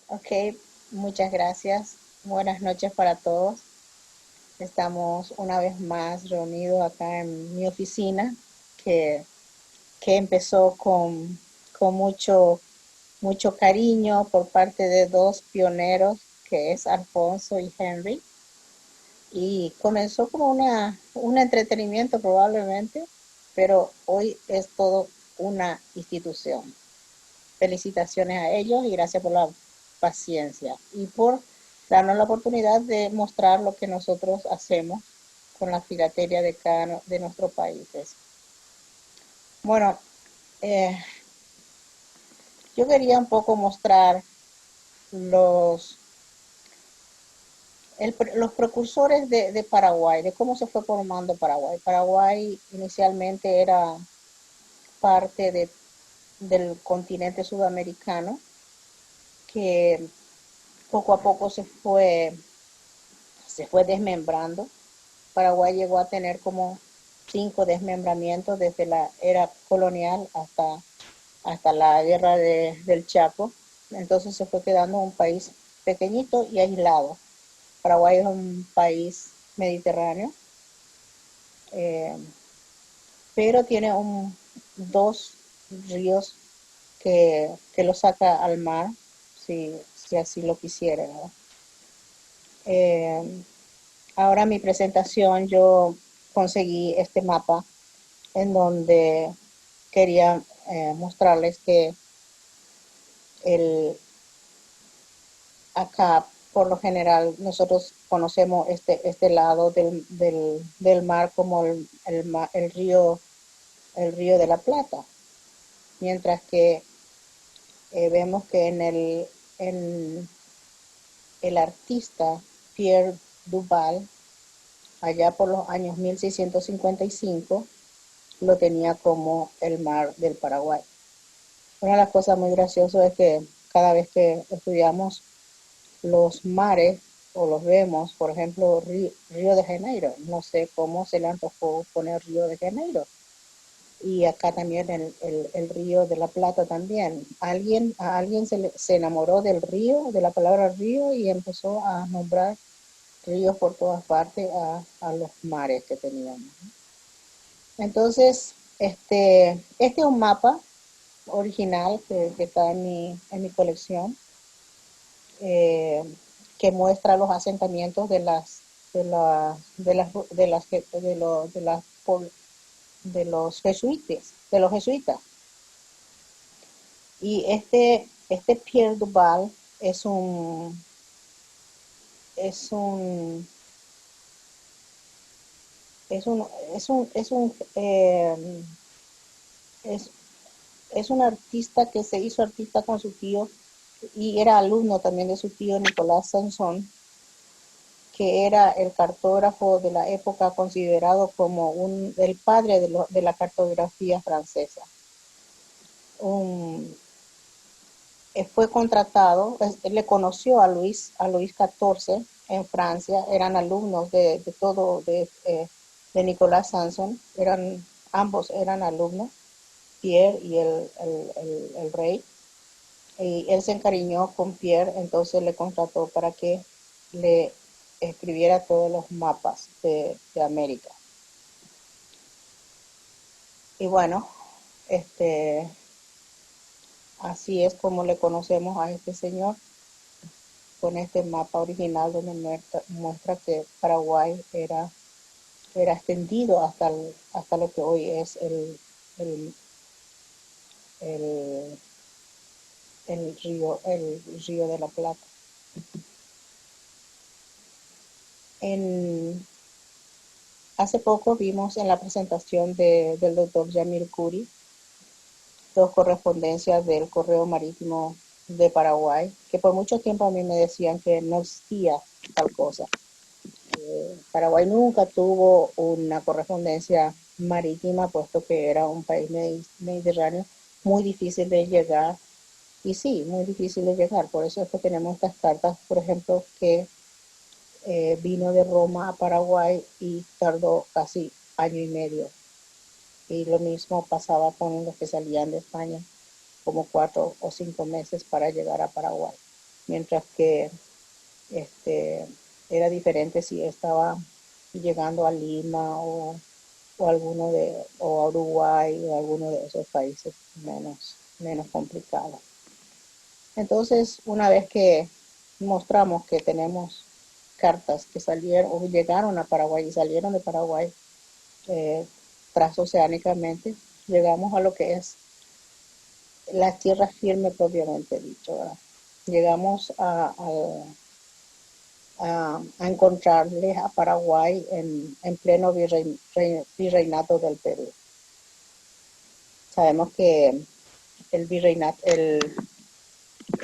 Ok, muchas gracias. Buenas noches para todos. Estamos una vez más reunidos acá en mi oficina, que, que empezó con mucho cariño por parte de dos pioneros, que es Alfonso y Henry. Y comenzó como un entretenimiento probablemente, pero hoy es todo una institución. Felicitaciones a ellos y gracias por la paciencia y por darnos la oportunidad de mostrar lo que nosotros hacemos con la filatelia de cada de nuestros países. Bueno, eh, yo quería un poco mostrar los, los precursores de Paraguay, de cómo se fue formando Paraguay. Paraguay inicialmente era parte del continente sudamericano que poco a poco se fue desmembrando. Paraguay llegó a tener como 5 desmembramientos desde la era colonial hasta la guerra del Chaco. Entonces se fue quedando un país pequeñito y aislado. Paraguay es un país mediterráneo, eh, pero tiene dos ríos que lo saca al mar, si así lo quisiera, ¿no? Eh, Ahora mi presentación yo conseguí este mapa en donde quería mostrarles que el, acá por lo general nosotros conocemos este lado del mar como el río de la Plata, mientras que vemos que en el artista Pierre Duval, allá por los años 1655, lo tenía como el mar del Paraguay. Una de las cosas muy graciosas es que cada vez que estudiamos los mares o los vemos, por ejemplo, Río de Janeiro, no sé cómo se le antojó poner Río de Janeiro. Y acá también el Río de la Plata también. A alguien se enamoró del río, de la palabra río, y empezó a nombrar ríos por todas partes a los mares que teníamos. Entonces, este es un mapa original que está en mi colección, eh, que muestra los asentamientos de los jesuitas. Y este Pierre Duval es un, es un, es, es un artista que se hizo artista con su tío y era alumno también de su tío Nicolás Sansón, que era el cartógrafo de la época, considerado como el padre de la cartografía francesa. Un, Fue contratado, le conoció a Luis XIV en Francia, eran alumnos de todo, de Nicolás Sanson, ambos eran alumnos, Pierre y el rey, y él se encariñó con Pierre, entonces le contrató para que le escribiera todos los mapas de América. Y bueno, este, así es como le conocemos a este señor, con este mapa original donde muestra que Paraguay era extendido hasta lo que hoy es el, el, el río de la Plata. En, Hace poco vimos en la presentación del doctor Yamil Curi dos correspondencias del correo marítimo de Paraguay, que por mucho tiempo a mí me decían que no existía tal cosa. Paraguay nunca tuvo una correspondencia marítima, puesto que era un país mediterráneo muy difícil de llegar. Y sí, muy difícil de llegar. Por eso es que tenemos estas cartas, por ejemplo, que vino de Roma a Paraguay y tardó casi año y medio. Y lo mismo pasaba con los que salían de España, como 4 o 5 meses para llegar a Paraguay. mientras que era diferente si estaba llegando a Lima o alguno o a Uruguay o alguno de esos países menos complicados. Entonces, una vez que mostramos que tenemos cartas que salieron o llegaron a Paraguay y salieron de Paraguay transoceánicamente, llegamos a lo que es la tierra firme propiamente dicho, ¿verdad? Llegamos a encontrarles a Paraguay en pleno virreinato del Perú. Sabemos que el virreinato,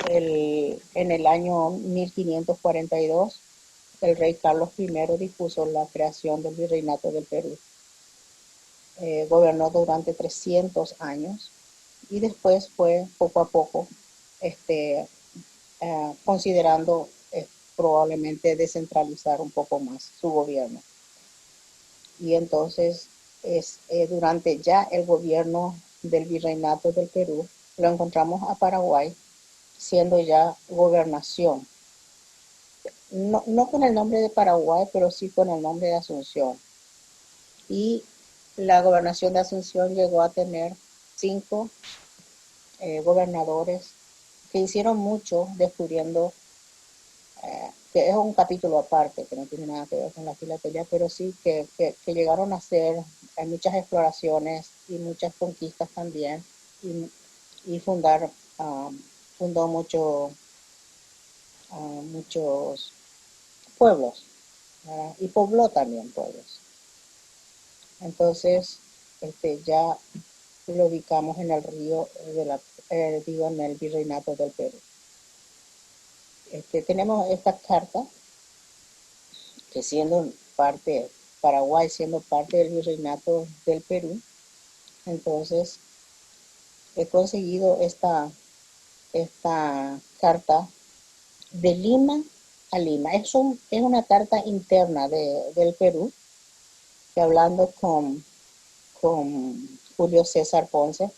en el año 1542, el rey Carlos I dispuso la creación del virreinato del Perú. Gobernó durante 300 años y después fue poco a poco considerando probablemente descentralizar un poco más su gobierno. Y entonces durante ya el gobierno del virreinato del Perú lo encontramos a Paraguay siendo ya gobernación. No con el nombre de Paraguay, pero sí con el nombre de Asunción. Y la gobernación de Asunción llegó a tener 5 gobernadores que hicieron mucho descubriendo, que es un capítulo aparte, que no tiene nada que ver con la filatelia, pero sí que llegaron a hacer muchas exploraciones y muchas conquistas también, y fundó muchos pueblos, ¿verdad? Y pobló también pueblos. Entonces, ya lo ubicamos en el río digo, en el virreinato del Perú. Tenemos esta carta que siendo parte, Paraguay siendo parte del virreinato del Perú, entonces he conseguido esta carta de Lima a Lima. Es una carta interna del Perú, que hablando con Julio César Ponce,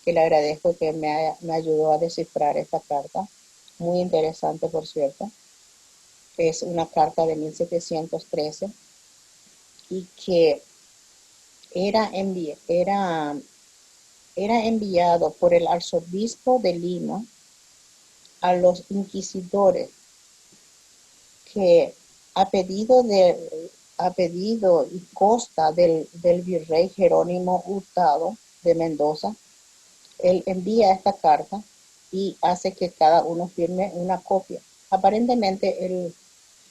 que le agradezco que me ayudó a descifrar esta carta, muy interesante por cierto. Es una carta de 1713 y que era, era enviado por el arzobispo de Lima a los inquisidores, que a pedido y costa del virrey Jerónimo Hurtado de Mendoza, él envía esta carta y hace que cada uno firme una copia. Aparentemente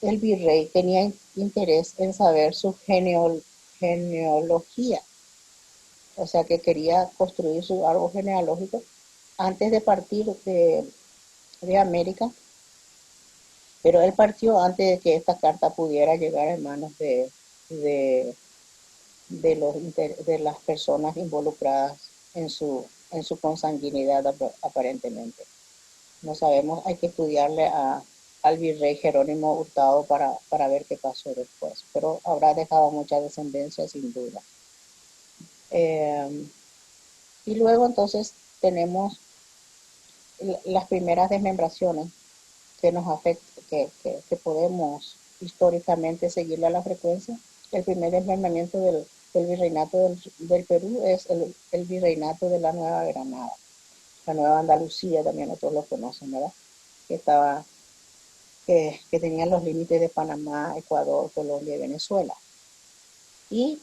el virrey tenía interés en saber su genealogía, o sea que quería construir su árbol genealógico antes de partir de América, pero él partió antes de que esta carta pudiera llegar en manos de, de las personas involucradas en su consanguinidad aparentemente. No sabemos, hay que estudiarle al virrey Jerónimo Hurtado para ver qué pasó después, pero habrá dejado mucha descendencia sin duda. Y luego entonces tenemos las primeras desmembraciones que nos afecta, que podemos históricamente seguirle a la frecuencia. El primer desmembramiento del virreinato del Perú es el virreinato de la Nueva Granada, la Nueva Andalucía también otros lo conocen, ¿verdad? Que tenían los límites de Panamá, Ecuador, Colombia y Venezuela. Y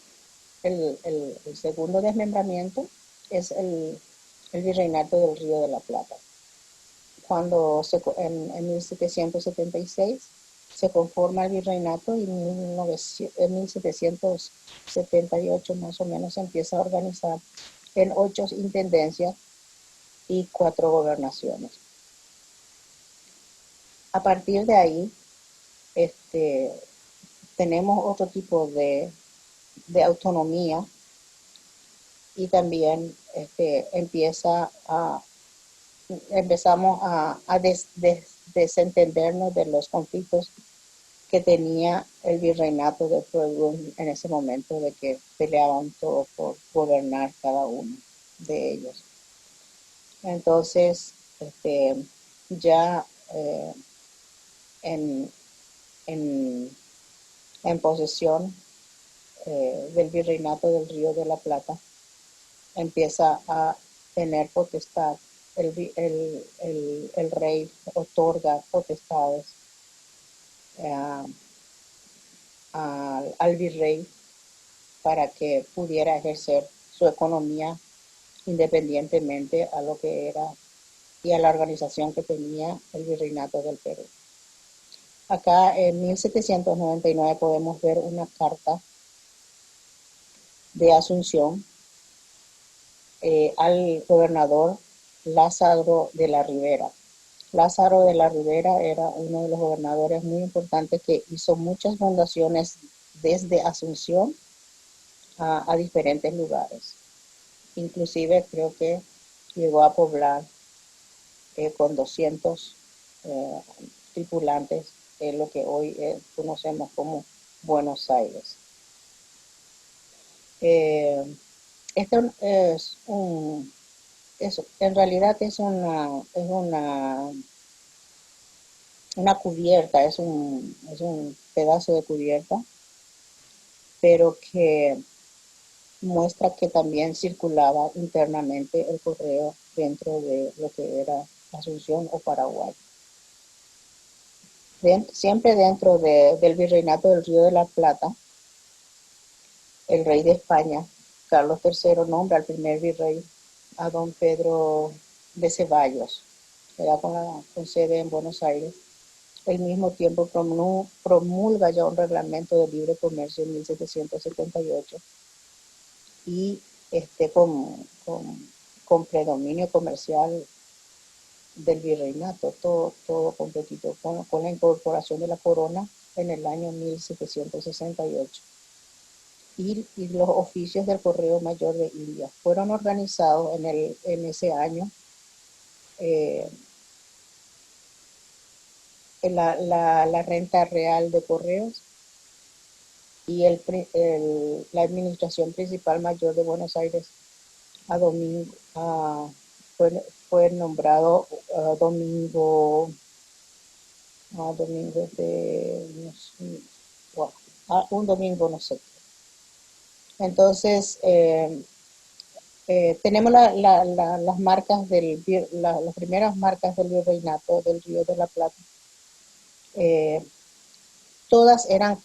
el segundo desmembramiento es el virreinato del Río de la Plata, cuando en 1776 se conforma el virreinato y en 1778 más o menos se empieza a organizar en 8 intendencias y 4 gobernaciones. A partir de ahí, tenemos otro tipo de autonomía y también empezamos a desentendernos de los conflictos que tenía el virreinato de Perú en ese momento, de que peleaban todos por gobernar cada uno de ellos. Entonces, ya eh, en, en, en posesión del virreinato del Río de la Plata, empieza a tener potestad. El rey otorga potestades eh, al virrey para que pudiera ejercer su economía independientemente a lo que era y a la organización que tenía el virreinato del Perú. Acá en 1799 podemos ver una carta de Asunción al gobernador Lázaro de la Ribera. Lázaro de la Ribera era uno de los gobernadores muy importantes que hizo muchas fundaciones desde Asunción a diferentes lugares. Inclusive creo que llegó a poblar con 200 eh, tripulantes lo que hoy conocemos como Buenos Aires. Esto es en realidad es una cubierta, es un pedazo de cubierta, pero que muestra que también circulaba internamente el correo dentro de lo que era Asunción o Paraguay. Siempre dentro del virreinato del Río de la Plata, el rey de España, Carlos III, nombra al primer virrey a don Pedro de Ceballos, que era con sede en Buenos Aires. Al mismo tiempo promulga ya un reglamento de libre comercio en 1778 y con predominio comercial del virreinato, todo completito, con la incorporación de la corona en el año 1768. Y los oficios del Correo Mayor de India fueron organizados en ese año. eh, la renta real de correos y la administración principal mayor de Buenos Aires a Domingo, fue nombrado Domingo, Domingo de, no sé, bueno, un domingo, no sé. Entonces, tenemos las marcas las primeras marcas del virreinato del Río de la Plata. Eh, todas eran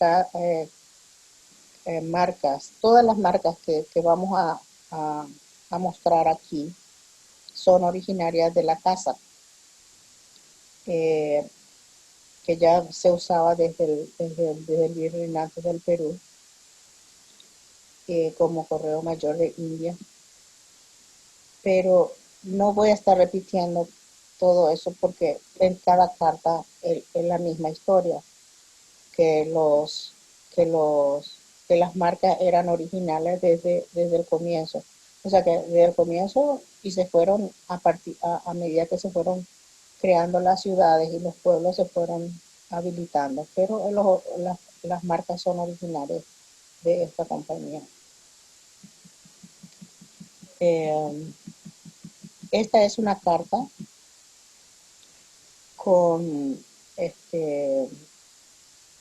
marcas, todas las marcas que vamos a mostrar aquí son originarias de la casa, eh, que ya se usaba desde el virreinato del Perú como Correo Mayor de India. Pero no voy a estar repitiendo todo eso porque en cada carta es la misma historia, que los que los que las marcas eran originales desde el comienzo. O sea que desde el comienzo y se fueron a medida que se fueron creando las ciudades y los pueblos se fueron habilitando, pero las marcas son originales de esta compañía. Eh, Esta es una carta con este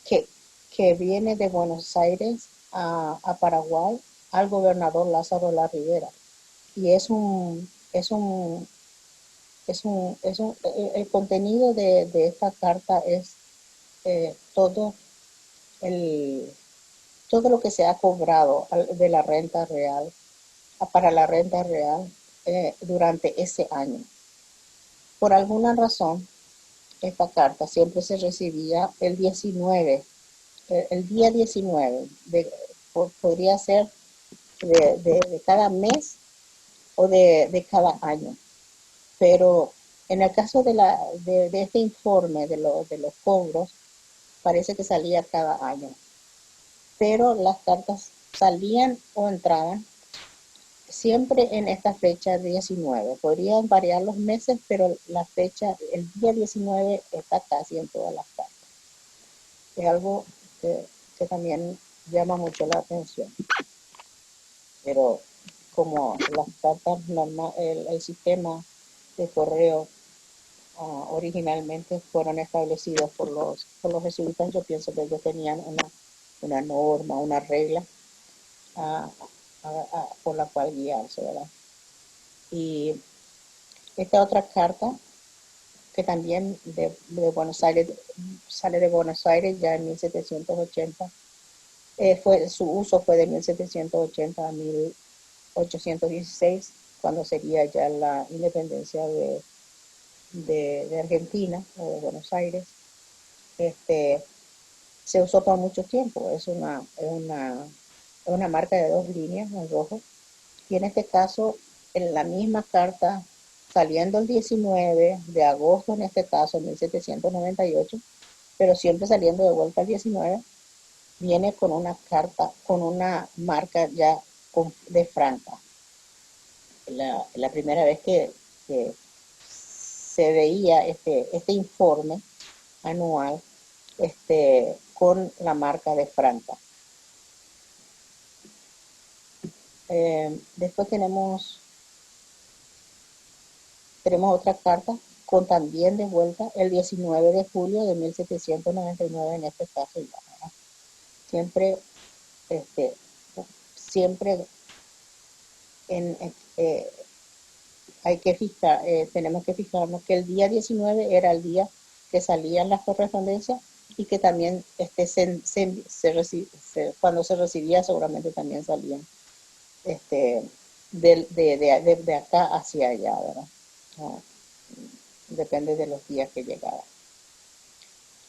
que, que viene de Buenos Aires a Paraguay al gobernador Lázaro La Rivera. Y el contenido de esta carta es todo, el, todo lo que se ha cobrado de la renta real, para la renta real durante ese año. Por alguna razón, esta carta siempre se recibía el 19, el día 19, podría ser de cada mes o de cada año. Pero en el caso de este informe de los cobros, parece que salía cada año. Pero las cartas salían o entraban siempre en esta fecha 19. Podrían variar los meses, pero la fecha, el día 19 está casi en todas las cartas. Es algo que también llama mucho la atención. Pero como las cartas normal, el sistema de correo originalmente fueron establecidos por los jesuitas. Yo pienso que ellos tenían una norma, una regla ah, por la cual guiarse, ¿verdad? Y esta otra carta, que también de Buenos Aires, sale de Buenos Aires ya en 1780, su uso fue de 1780 a 1816, cuando sería ya la independencia de Argentina o de Buenos Aires. Este, se usó por mucho tiempo, es una marca de dos líneas en rojo, y en este caso, en la misma carta, saliendo el 19 de agosto, en este caso, 1798, pero siempre saliendo de vuelta el 19, viene con una carta, con una marca ya de franca. La primera vez que se veía este informe anual con la marca de franca. Después tenemos otra carta con también de vuelta el 19 de julio de 1799 en este caso. ¿Verdad? Siempre, este, siempre hay que fijar, tenemos que fijarnos que el día 19 era el día que salían las correspondencias y que también cuando se recibía seguramente también salían de acá hacia allá, ¿verdad? No, depende de los días que llegara.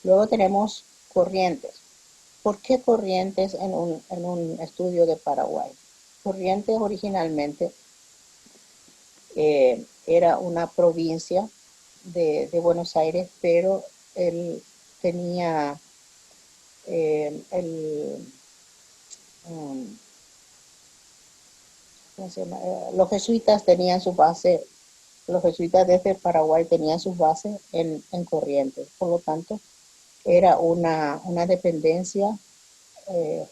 Luego tenemos Corrientes. ¿Por qué Corrientes en un estudio de Paraguay? Corrientes originalmente era una provincia de Buenos Aires, pero él tenía um, ¿cómo se llama? Los jesuitas tenían su base, los jesuitas desde Paraguay tenían sus bases en Corrientes, por lo tanto era una dependencia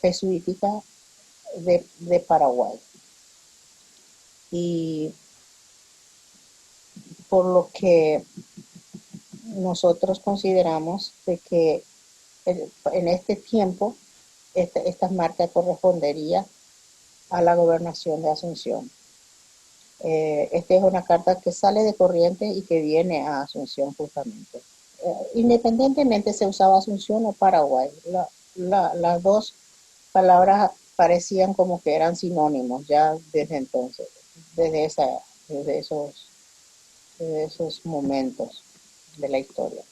jesuítica de Paraguay. Y por lo que nosotros consideramos de que en este tiempo esta marca correspondería a la gobernación de Asunción. Esta es una carta que sale de Corrientes y que viene a Asunción justamente. Independientemente se usaba Asunción o Paraguay, las dos palabras parecían como que eran sinónimos ya desde entonces, desde, esa, desde, esos, desde esos momentos de la historia.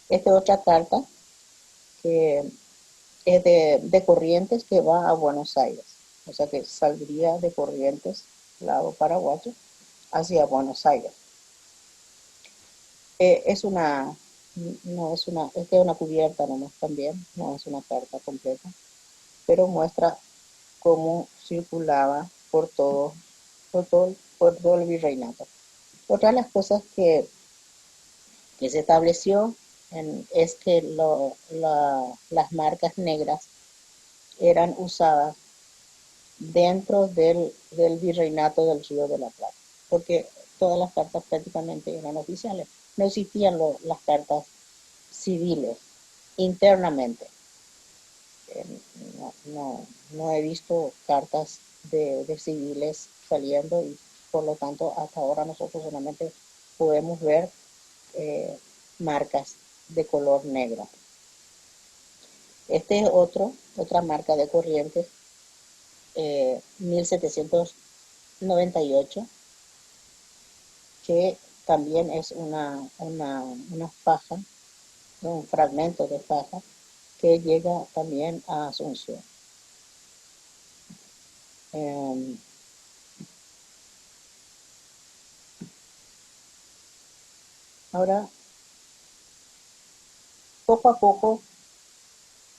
Esta es otra carta que es de Corrientes que va a Buenos Aires, o sea que saldría de Corrientes, lado paraguayo, hacia Buenos Aires. Es una, no es una, esta es una cubierta nomás también, no es una carta completa, pero muestra cómo circulaba por todo el virreinato. Otra de las cosas que se estableció es que las marcas negras eran usadas dentro del virreinato del Río de la Plata, porque todas las cartas prácticamente eran oficiales. No existían las cartas civiles internamente. Eh, no he visto cartas de civiles saliendo y por lo tanto hasta ahora nosotros solamente podemos ver eh, marcas de color negro. Este es otra marca de Corrientes, 1798, que también es una faja, un fragmento de faja que llega también a Asunción. Eh, Ahora, poco a poco,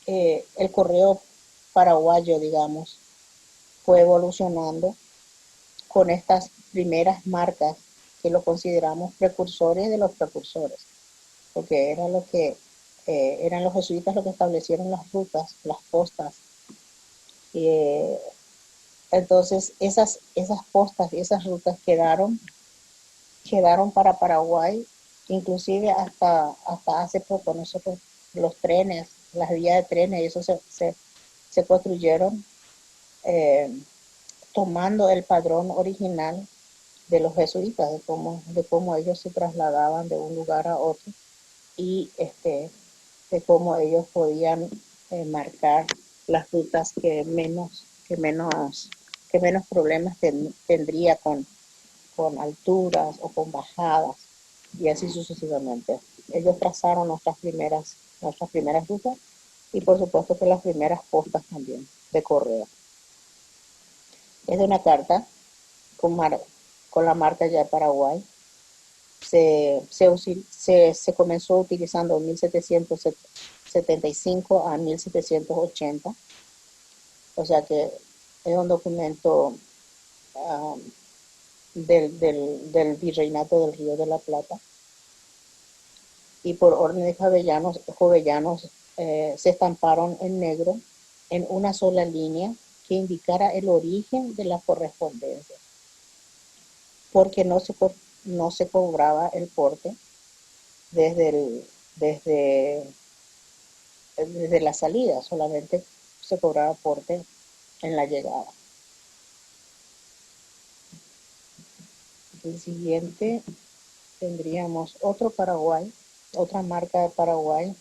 el correo paraguayo, digamos, fue evolucionando con estas primeras marcas que lo consideramos precursores de los precursores, porque era lo que eran los jesuitas los que establecieron las rutas, las postas. Eh, entonces, esas postas y esas rutas quedaron para Paraguay Inclusive hasta hace poco nosotros los trenes, las vías de trenes, eso se construyeron eh, tomando el padrón original de los jesuitas, de cómo ellos se trasladaban de un lugar a otro y de cómo ellos podían marcar las rutas que menos problemas tendría con alturas o con bajadas y así sucesivamente. Ellos trazaron nuestras primeras rutas y por supuesto que las primeras postas también de correo. Es de una carta con la marca ya de Paraguay. Se comenzó utilizando en 1775 a 1780, o sea que es un documento um, del Virreinato del Río de la Plata, y por orden de Jovellanos se estamparon en negro en una sola línea que indicara el origen de la correspondencia, porque no se cobraba el porte desde, desde, desde la salida, solamente se cobraba porte en la llegada. El siguiente tendríamos otro Paraguay, otra marca de Paraguay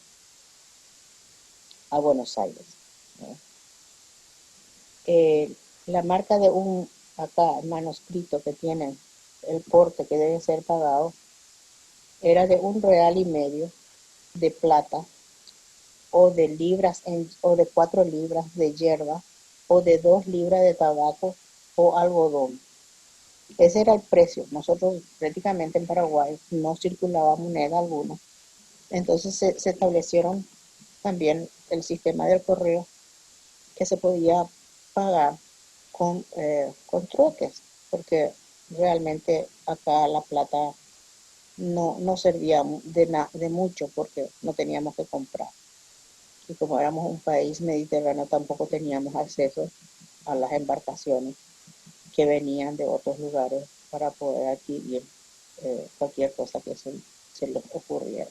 a Buenos Aires. La marca de un acá manuscrito que tiene el porte que debe ser pagado era de 1,5 reales de plata, o de 4 libras de hierba, o de 2 libras de tabaco o algodón. Ese era el precio. Nosotros prácticamente en Paraguay no circulaba moneda alguna. Entonces se establecieron también el sistema del correo, que se podía pagar con troques, porque realmente acá la plata no servía de mucho porque no teníamos que comprar. Y como éramos un país mediterráneo, tampoco teníamos acceso a las embarcaciones que venían de otros lugares para poder adquirir cualquier cosa que se les ocurriera.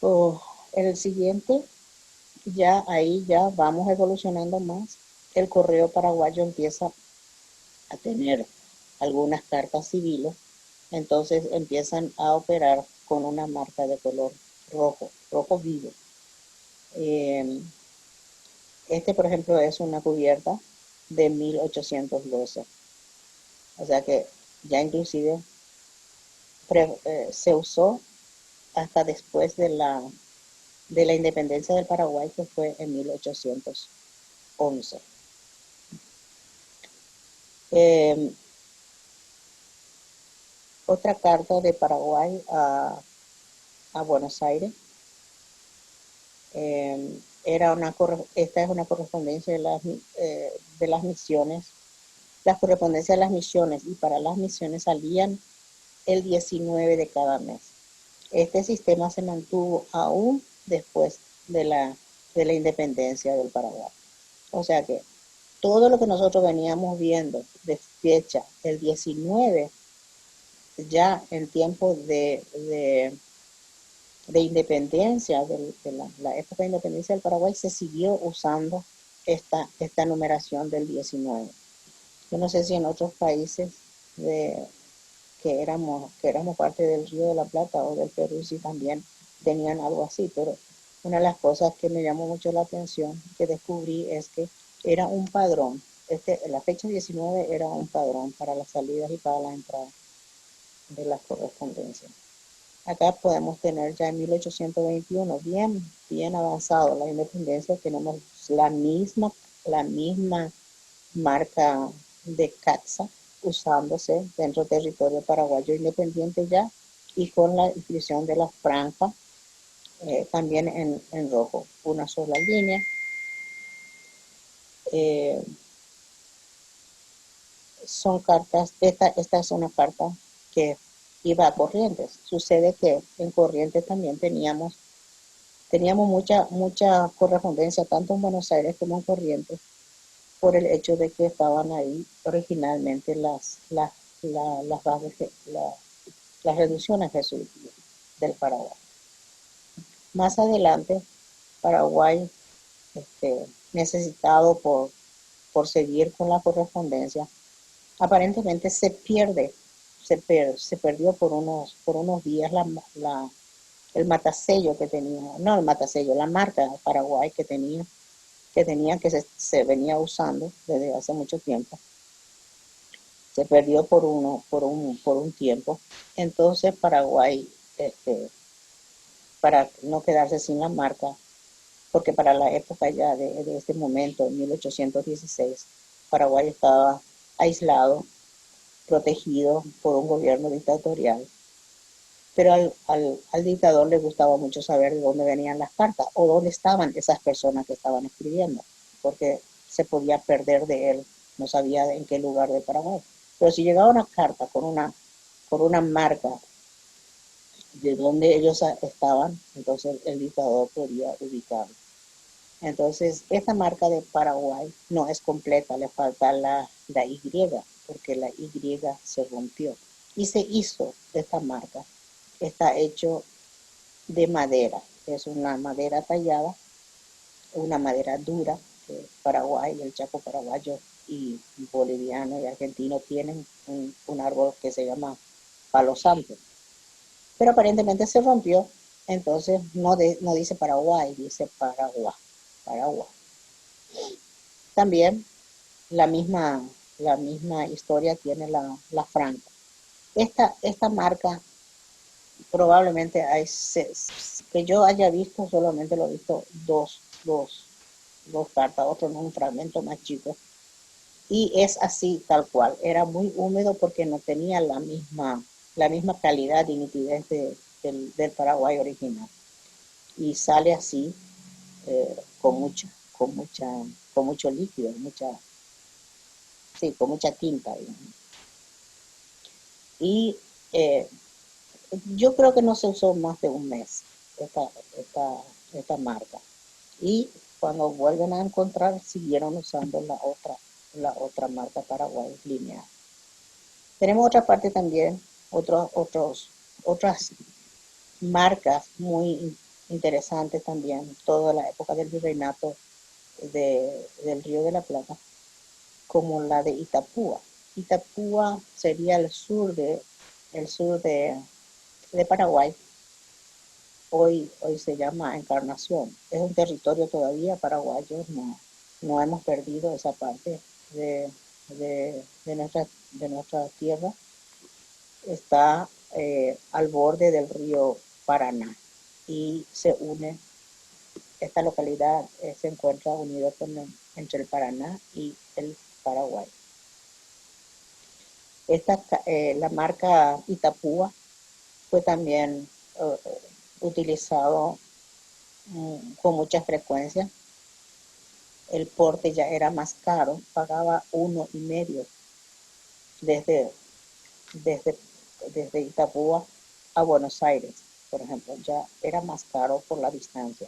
Oh, el siguiente, ya ahí ya vamos evolucionando más. El correo paraguayo empieza a tener algunas cartas civiles, entonces empiezan a operar con una marca de color rojo vivo. Eh, por ejemplo, es una cubierta de 1812. O sea que ya inclusive se usó hasta después de la independencia del Paraguay, que fue en 1811. Eh, Otra carta de Paraguay a Buenos Aires. Esta es una correspondencia de las misiones. Las correspondencias de las misiones, y para las misiones salían el 19 de cada mes. Este sistema se mantuvo aún después de la independencia del Paraguay. O sea que todo lo que nosotros veníamos viendo de fecha el 19, ya en tiempo de independencia, la época de independencia del Paraguay, se siguió usando esta numeración del 19. Yo no sé si en otros países de, que éramos parte del Río de la Plata o del Perú, si también tenían algo así, pero una de las cosas que me llamó mucho la atención, que descubrí, es que era un padrón. La fecha 19 era un padrón para las salidas y para las entradas de las correspondencias. Acá podemos tener ya en 1821, bien avanzado la independencia, tenemos la misma marca de CATSA usándose dentro del territorio paraguayo independiente ya, y con la inscripción de la franja también en rojo, una sola línea. Eh, Son cartas, esta es una carta que iba a Corrientes. Sucede que en Corrientes también teníamos mucha correspondencia, tanto en Buenos Aires como en Corrientes, por el hecho de que estaban ahí originalmente las bases, las reducciones jesuíticas del Paraguay. Más adelante, Paraguay, necesitado por seguir con la correspondencia, aparentemente se perdió por unos días el matasello que tenía, no el matasello, la marca Paraguay que se venía usando desde hace mucho tiempo. Se perdió por un tiempo. Entonces Paraguay, para no quedarse sin la marca, porque para la época ya de este momento, en 1816, Paraguay estaba aislado, protegido por un gobierno dictatorial. Pero al dictador le gustaba mucho saber de dónde venían las cartas o dónde estaban esas personas que estaban escribiendo, porque se podía perder de él, no sabía en qué lugar de Paraguay. Pero si llegaba una carta con una marca de dónde ellos estaban, entonces el dictador podía ubicarlo. Entonces, esta marca de Paraguay no es completa, le falta la Y, porque la Y se rompió. Y se hizo esta marca. Está hecho de madera, es una madera tallada, una madera dura. Paraguay, el Chaco paraguayo y boliviano y argentino tienen un árbol que se llama palo santo. Pero aparentemente se rompió, entonces no dice Paraguay, dice Paraguay. Paraguay. También la misma, la misma historia tiene la franca. Esta marca probablemente que yo haya visto, solamente lo he visto dos cartas, otro en un fragmento más chico. Y es así tal cual. Era muy húmedo porque no tenía la misma calidad y nitidez del Paraguay original. Y sale así, con con mucho líquido, sí, con mucha tinta, digamos. Y eh, yo creo que no se usó más de un mes esta, esta, esta marca. Y cuando vuelven a encontrar, siguieron usando la otra marca Paraguay lineal. Tenemos otra parte también, otras marcas muy interesantes también, toda la época del virreinato del Río de la Plata, como la de Itapúa. Itapúa sería el sur de Paraguay, hoy se llama Encarnación. Es un territorio todavía paraguayo, no hemos perdido esa parte de, de nuestra tierra. Está al borde del río Paraná y esta localidad se encuentra unida entre el Paraná y el Paraguay. La marca Itapúa fue también utilizado con mucha frecuencia. El porte ya era más caro, pagaba 1,5 desde, desde, desde Itapúa a Buenos Aires, por ejemplo, ya era más caro por la distancia.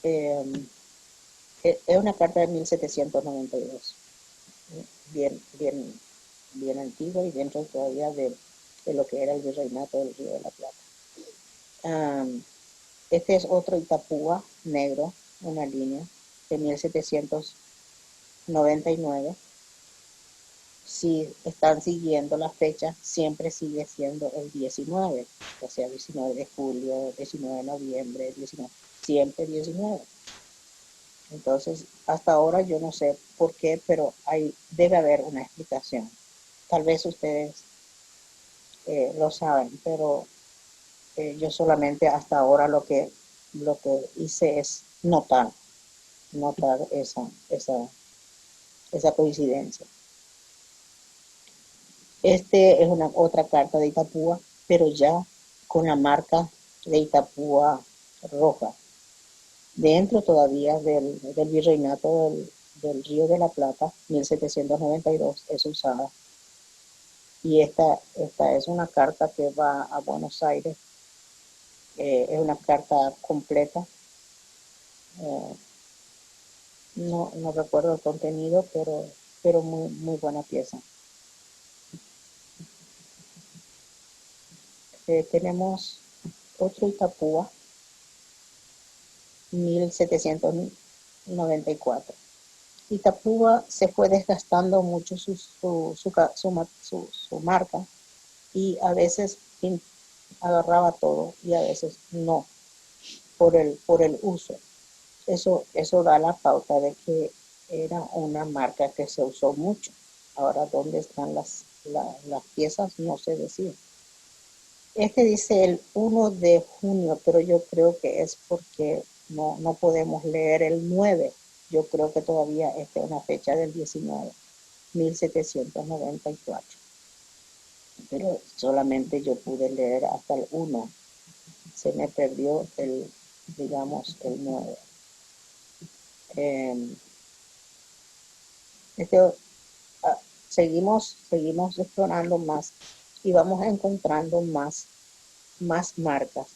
Eh, es una carta de 1792, bien, bien, bien antigua y dentro todavía de lo que era el virreinato del Río de la Plata. Este es otro Itapúa negro, una línea de 1799. Si están siguiendo la fecha, siempre sigue siendo el 19, o sea, 19 de julio, 19 de noviembre, 19, siempre 19. Entonces, hasta ahora yo no sé por qué, pero debe haber una explicación. Tal vez ustedes lo saben, pero yo solamente hasta ahora lo que hice es notar esa coincidencia. Este es una otra carta de Itapúa, pero ya con la marca de Itapúa roja. Dentro todavía del virreinato del Río de la Plata, 1792 es usada. Y esta es una carta que va a Buenos Aires. Es una carta completa. Eh, no recuerdo el contenido, pero muy buena pieza. Tenemos otro Itapúa, 1794. Itapúa se fue desgastando mucho su marca y a veces agarraba todo y a veces no, por el uso. Eso da la pauta de que era una marca que se usó mucho. Ahora, ¿dónde están las piezas? No sé decir. Este dice el 1 de junio, pero yo creo que es porque no podemos leer el 9. Yo creo que todavía esta es una fecha del 19, 1794. Pero solamente yo pude leer hasta el 1. Se me perdió digamos, el 9. Eh, este, seguimos explorando más y vamos encontrando más marcas.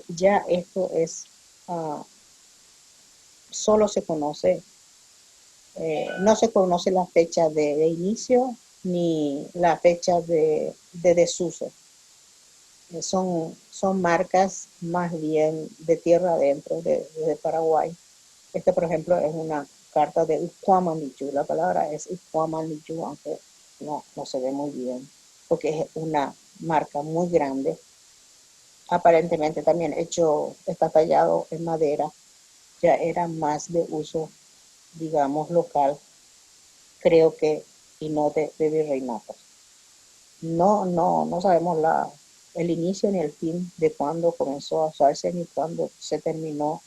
Ya esto es, uh, solo se conoce, no se conoce la fecha de inicio ni la fecha de desuso. Son marcas más bien de tierra adentro de Paraguay. Por ejemplo, es una carta de Ucuamanichu. La palabra es Ucuamanichu, aunque no se ve muy bien, porque es una marca muy grande. Aparentemente también está tallado en madera. Ya era más de uso, digamos, local, creo que, y no de virreinato. No sabemos el inicio ni el fin de cuándo comenzó a usarse ni cuándo se terminó,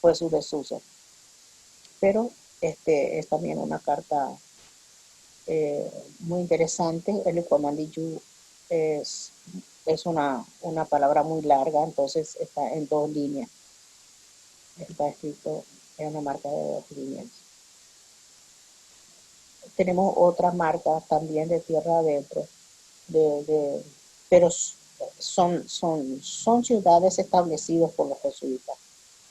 fue su desuso. Pero es también una carta muy interesante. El Ucuamandiyú es, es una palabra muy larga, entonces está en 2 líneas. Está escrito en una marca de 2 líneas. Tenemos otra marca también de tierra adentro, pero son ciudades establecidas por los jesuitas,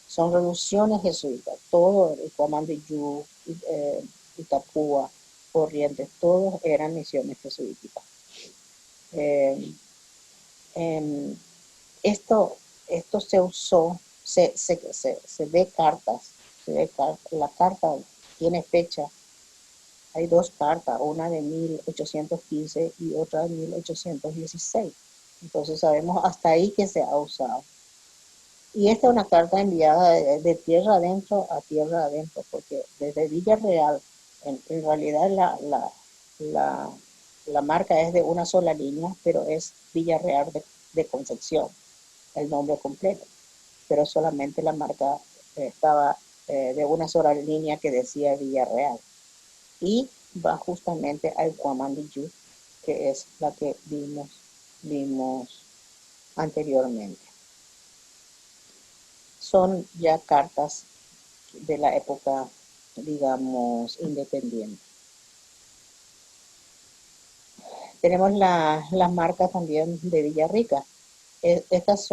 son reducciones jesuitas, todo el Cuamandiyú, Itapúa, Corrientes, todos eran misiones jesuíticas. Eh, em, esto, esto se usó, se ve cartas, la carta tiene fecha. Hay 2 cartas, una de 1815 y otra de 1816. Entonces sabemos hasta ahí que se ha usado. Y esta es una carta enviada de tierra adentro a tierra adentro, porque desde Villarreal, en realidad la, la marca es de una sola línea, pero es Villarreal de Concepción, el nombre completo. Pero solamente la marca estaba de una sola línea que decía Villarreal. Y va justamente al Cuamandiyú, que es la que vimos anteriormente. Son ya cartas de la época, digamos, independiente. Tenemos las marcas también de Villarrica. Estas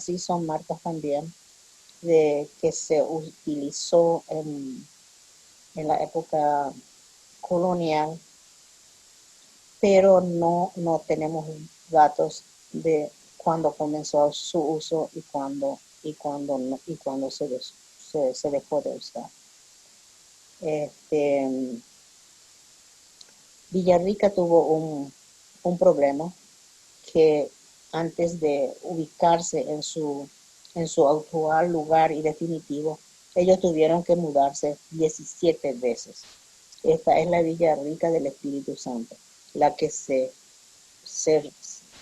sí son marcas también que se utilizó en la época colonial, pero no tenemos datos de cuándo comenzó su uso y cuándo se dejó de usar. Villarrica tuvo un problema que antes de ubicarse en su actual lugar y definitivo, ellos tuvieron que mudarse 17 veces. Esta es la Villarrica del Espíritu Santo, la que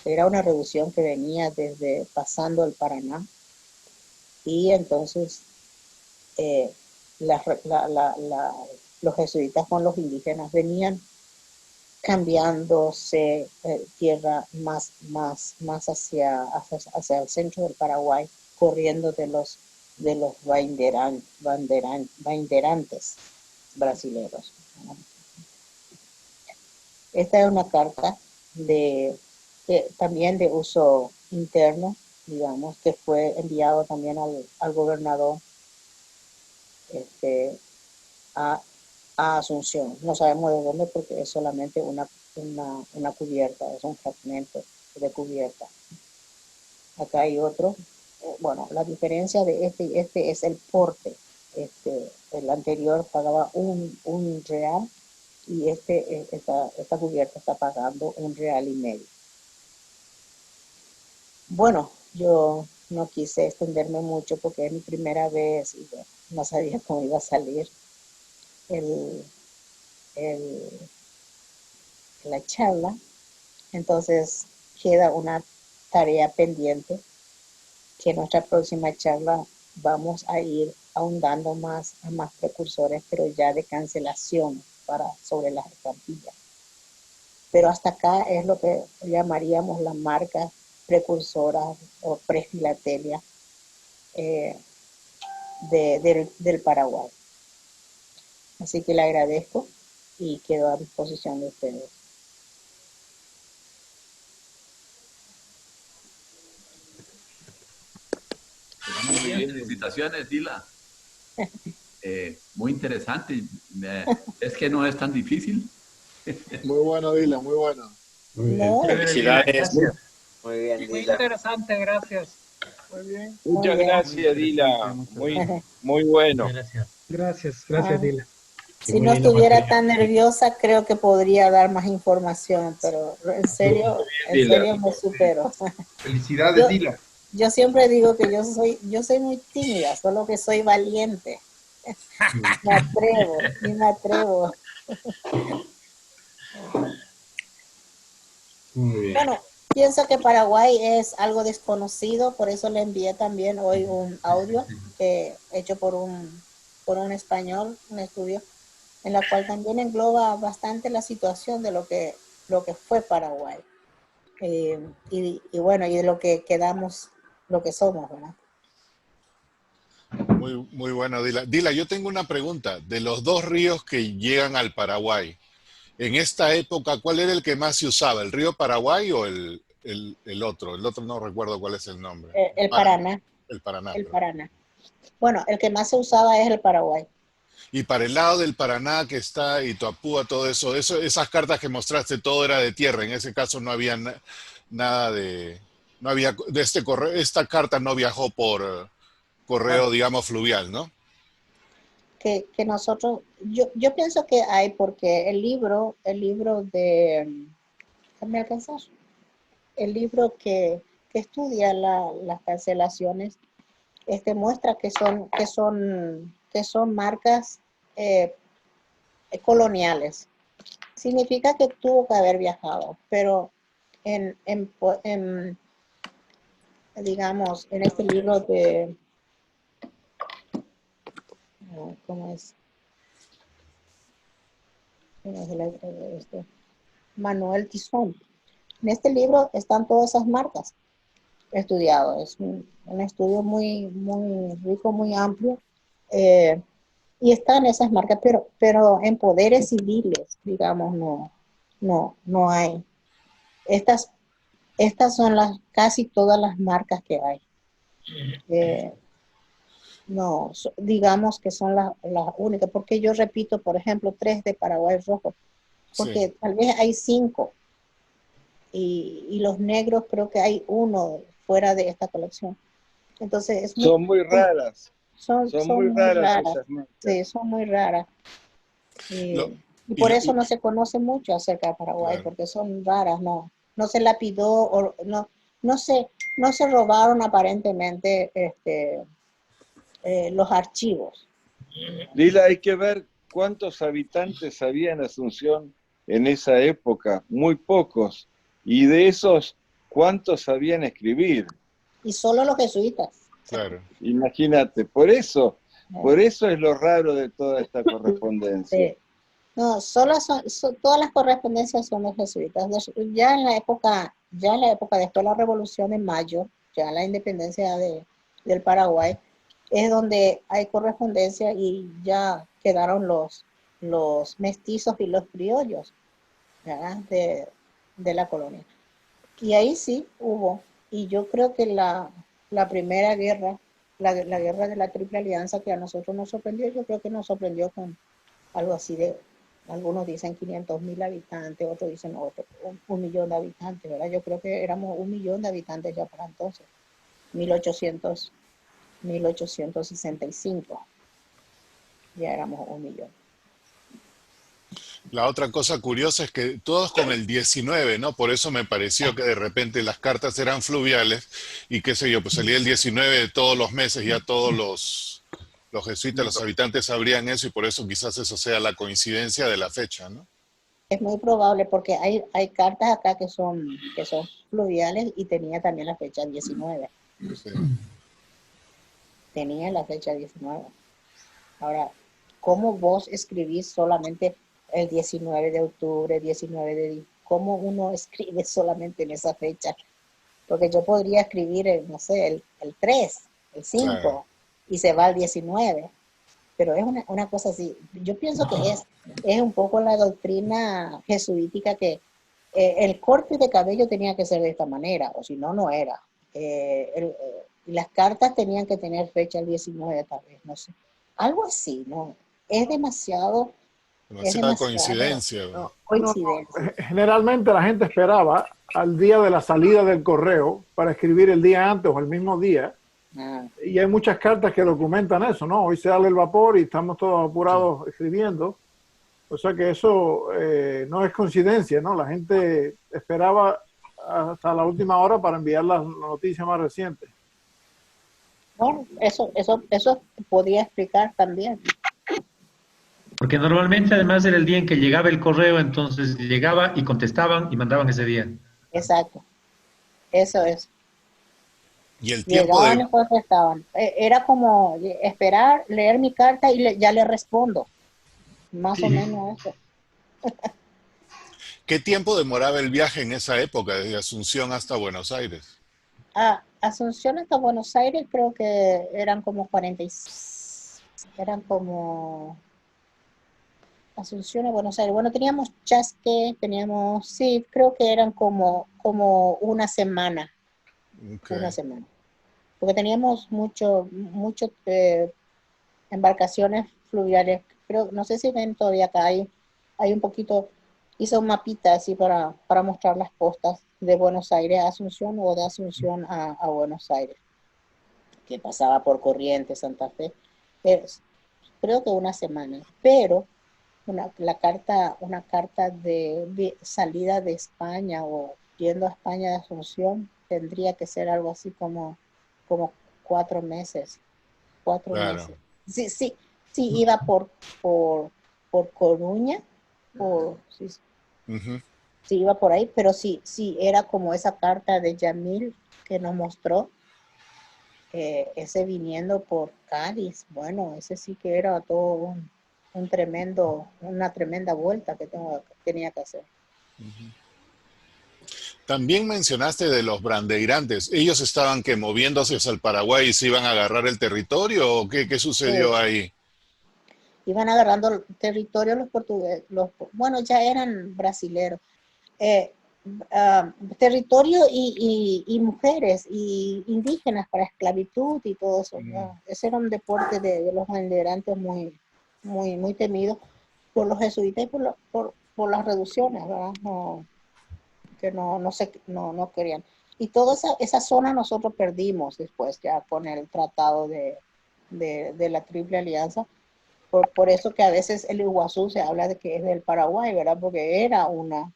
era una reducción que venía desde pasando el Paraná, y entonces eh, la- la- la- la- los jesuitas con los indígenas venían cambiándose tierra más hacia el centro del Paraguay, corriendo de los banderantes brasileños. Esta es una carta también de uso interno, digamos, que fue enviado también al gobernador, este, a a Asunción. No sabemos de dónde porque es solamente una cubierta, es un fragmento de cubierta. Acá hay otro. Bueno, la diferencia de este y este es el porte. El anterior pagaba un real y esta cubierta está pagando un real y medio. Bueno, yo no quise extenderme mucho porque es mi primera vez y bueno, no sabía cómo iba a salir el, el, la charla. Entonces queda una tarea pendiente que en nuestra próxima charla vamos a ir ahondando más a más precursores, pero ya de cancelación sobre las estampillas. Pero hasta acá es lo que llamaríamos las marcas precursoras o prefilatelia eh, del Paraguay. Así que le agradezco y quedo a disposición de ustedes. Muy bien, felicitaciones, Dila. Muy interesante. Es que no es tan difícil. Muy bueno, Dila, muy bueno. Muy bien. No, Felicidades. Gracias. Muy bien, Muy Dila. interesante, gracias. Muy bien. muy Muchas bien. gracias, Dila. Muy bueno. Muchas gracias. Gracias, Ah, Dila. Y si muy no lindo estuviera material. tan nerviosa, creo que podría dar más información, pero en Dila. serio me supero. Felicidades, Yo, Dila. yo siempre digo que yo soy muy tímida, solo que soy valiente. Me atrevo. Muy bien. Bueno, pienso que Paraguay es algo desconocido, por eso le envié también hoy un audio hecho por un español, un estudio, en la cual también engloba bastante la situación de lo que fue Paraguay. Y bueno, y de lo que quedamos, lo que somos, ¿verdad? Muy, muy bueno, Dila. Dila, yo tengo una pregunta. De los dos ríos que llegan al Paraguay, en esta época, ¿cuál era el que más se usaba? ¿El río Paraguay o el otro? El otro no recuerdo cuál es el nombre. El Paraná, El Paraná, el perdón. Paraná. Bueno, el que más se usaba es el Paraguay. Y para el lado del Paraná que está Ituapúa, todo eso, esas cartas que mostraste, todo era de tierra. En ese caso no había nada de, no había de este correo, esta carta no viajó por correo, digamos, fluvial, ¿no? Que nosotros, yo pienso que hay, porque el libro de, déjame alcanzar, el libro que estudia las cancelaciones, muestra que son marcas eh, coloniales. Significa que tuvo que haber viajado, pero en digamos, en este libro de, ¿cómo es? Manuel Tizón. En este libro están todas esas marcas estudiadas. Es un estudio muy rico, muy amplio. Y están esas marcas, pero en poderes civiles, digamos, no hay. Estas, estas son casi todas las marcas que hay. No, digamos que son las únicas, porque yo repito, por ejemplo, 3 de Paraguay Rojo, Sí, porque tal vez hay 5 y los negros creo que hay uno fuera de esta colección. Entonces Son muy raras. Son muy son muy raras raras, esas marcas. sí, son muy raras. lo, Y y por lo- eso no se conoce mucho acerca de Paraguay, claro. porque son raras, no se lapidó, o no no se robaron aparentemente los archivos. Lila, hay que ver cuántos habitantes había en Asunción en esa época. Muy pocos. Y de esos, ¿cuántos sabían escribir? Y solo los jesuitas. Claro. Imagínate. Por eso es lo raro de toda esta correspondencia. No, todas las correspondencias son de jesuitas. Ya en la época después de la Revolución de Mayo, ya la independencia del Paraguay, es donde hay correspondencia y ya quedaron los mestizos y los criollos, ¿verdad? De la colonia. Y ahí sí hubo, y yo creo que la primera guerra, la guerra de la Triple Alianza que a nosotros nos sorprendió, yo creo que nos sorprendió algo así de, algunos dicen 500.000 habitantes, otros dicen un millón de habitantes, ¿verdad? Yo creo que éramos 1 millón de habitantes ya para entonces, 1865, ya éramos 1 millón. La otra cosa curiosa es que todos con el 19, ¿no? Por eso me pareció que de repente las cartas eran fluviales y qué sé yo, pues salía el 19 de todos los meses, ya todos los jesuitas, los habitantes sabrían eso y por eso quizás eso sea la coincidencia de la fecha, ¿no? Es muy probable porque hay cartas acá que son fluviales y tenía también la fecha 19. Sí. Tenía la fecha 19. Ahora, ¿cómo vos escribís solamente el 19 de octubre, 19 de... ¿Cómo uno escribe solamente en esa fecha? Porque yo podría escribir, no sé, el 3, el 5, Claro. y se va al 19. Pero es una cosa así. Yo pienso que es un poco la doctrina jesuítica que el corte de cabello tenía que ser de esta manera, o si no, no era. Las cartas tenían que tener fecha el 19 tal vez, no sé. Algo así, ¿no? Es demasiado, es Demasiada demasiado coincidencia. No, no, coincidencia. generalmente la gente esperaba al día de la salida del correo para escribir el día antes o el mismo día. Ah, Y hay muchas cartas que documentan eso, ¿no? Hoy se sale el vapor y estamos todos apurados escribiendo. O sea que eso no es coincidencia, ¿no? La gente esperaba hasta la última hora para enviar la noticia más reciente. bueno, eso podría explicar también. Porque normalmente además era el día en que llegaba el correo, entonces llegaba y contestaban y mandaban ese día. Exacto, eso es. Y el tiempo Llegaban de, y contestaban. Era como esperar, leer mi carta y ya le respondo. Más o Sí. menos eso. ¿qué tiempo demoraba el viaje en esa época, desde Asunción hasta Buenos Aires? Asunción hasta Buenos Aires creo que eran como 40, eran como Asunción a Buenos Aires. Bueno, teníamos Chasque, teníamos, sí, creo que eran como una Okay. semana. Porque teníamos mucho embarcaciones fluviales. Creo, no sé si ven todavía acá, hay un poquito, hice un mapita así para mostrar las costas de Buenos Aires a Asunción o de Asunción a Buenos Aires, que pasaba por Corrientes, Santa Fe. Es, creo que una semana, pero una carta de salida de España o yendo a España de Asunción tendría que ser algo así como 4 meses. cuatro Claro. meses. Sí, sí, sí, iba por Coruña, sí, Ujú. sí, iba por ahí, pero sí, sí, era como esa carta de Yamil que nos mostró, ese viniendo por Cádiz, bueno, ese sí que era todo una tremenda vuelta que tenía que hacer. También mencionaste de los bandeirantes. ¿Ellos estaban que moviéndose hacia el Paraguay y se iban a agarrar el territorio o qué sucedió Sí, ahí? iban agarrando territorio los portugueses, bueno, ya eran brasileros. eh, Territorio y mujeres y indígenas para esclavitud y todo eso, Mm. ¿no? Ese era un deporte de los banderantes muy temido por los jesuitas y por las reducciones, ¿verdad? No, que no querían. Y toda esa zona nosotros perdimos después ya con el tratado de la Triple Alianza. Por eso que a veces el Iguazú se habla de que es del Paraguay, ¿verdad? Porque era una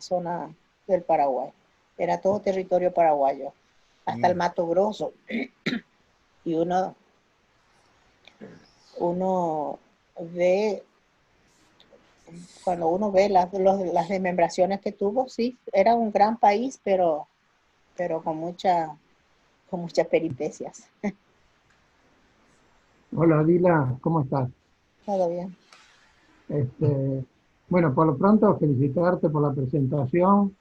zona del Paraguay. Era todo territorio paraguayo, hasta el Mm. Mato Grosso. Y uno ve, cuando uno ve las desmembraciones que tuvo, sí, era un gran país, pero con muchas peripecias. Hola, Dila, ¿cómo estás? Todo bien. Este, bueno, por lo pronto felicitarte por la presentación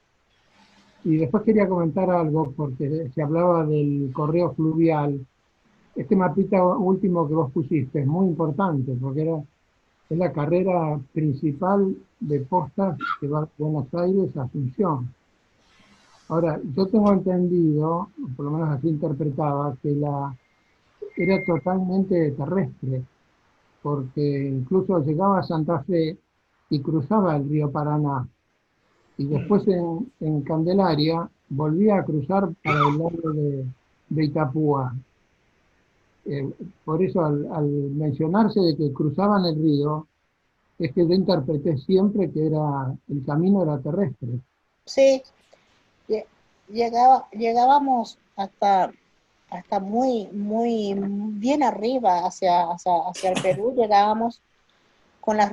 y después quería comentar algo porque se hablaba del correo fluvial. Este mapita último que vos pusiste es muy importante porque es la carrera principal de postas que va de Buenos Aires a Asunción. Ahora, yo tengo entendido, por lo menos así interpretaba, que era totalmente terrestre. porque incluso llegaba a Santa Fe y cruzaba el río Paraná. Y después en Candelaria volvía a cruzar para el lado de Itapúa. Eh, por eso al mencionarse de que cruzaban el río, es que yo interpreté siempre que era el camino era terrestre. Sí, lle- llegábamos hasta muy bien arriba hacia el Perú, llegábamos con las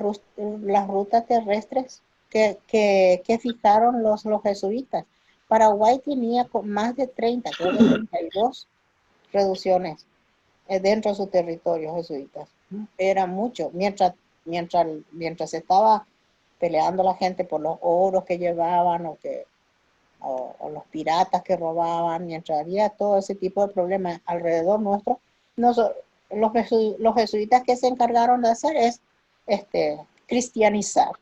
rutas terrestres que fijaron los jesuitas. Paraguay tenía más de 30, creo que 32 reducciones dentro de su territorio jesuitas. Era mucho. Mientras estaba peleando la gente por los oros que llevaban o los piratas que robaban, mientras había todo ese tipo de problemas alrededor nuestro, los jesuitas que se encargaron de hacer es cristianizar,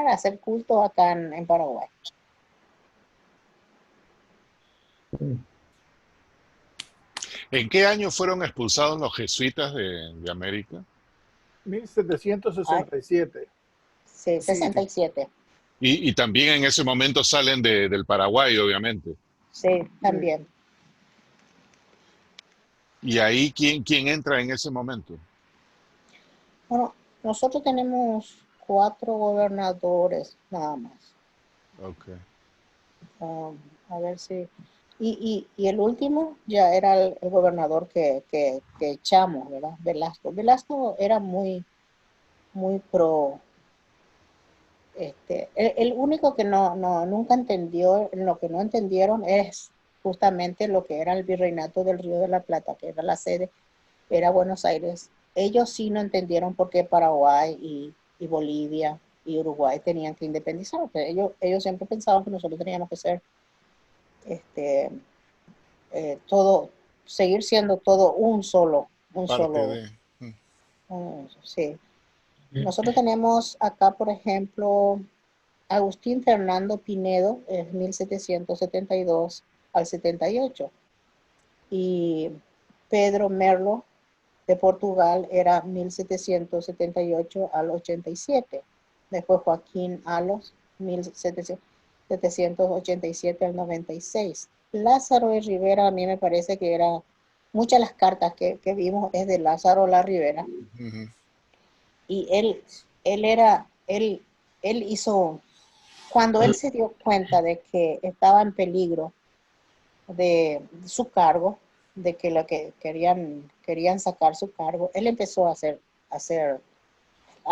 hacer culto acá en Paraguay. ¿En qué año fueron expulsados los jesuitas de América? 1767. Sí, 67. Y también en ese momento salen del Paraguay, obviamente. Sí, también. ¿Y ahí quién entra en ese momento? Bueno, nosotros tenemos 4 gobernadores nada más. Okay. A ver si... Y el último ya era el gobernador que echamos, ¿verdad? Velasco. Velasco era muy pro... el único que nunca entendió, lo que no entendieron es justamente lo que era el virreinato del Río de la Plata, que era la sede, era Buenos Aires. Ellos sí no entendieron por qué Paraguay y Bolivia y Uruguay tenían que independizar. Ellos siempre pensaban que nosotros teníamos que ser todo, seguir siendo todo un solo, sí. Nosotros tenemos acá, por ejemplo, Agustín Fernando Pinedo, es 1772 al 78, y Pedro Merlo de Portugal era 1778 al 87. Después Joaquín Alos, 1787 al 96. Lázaro de Rivera, a mí me parece que era, muchas de las cartas que vimos es de Lázaro La Rivera. Uh-huh. Y él hizo, cuando él se dio cuenta de que estaba en peligro de su cargo, de que lo que querían sacar su cargo, él empezó a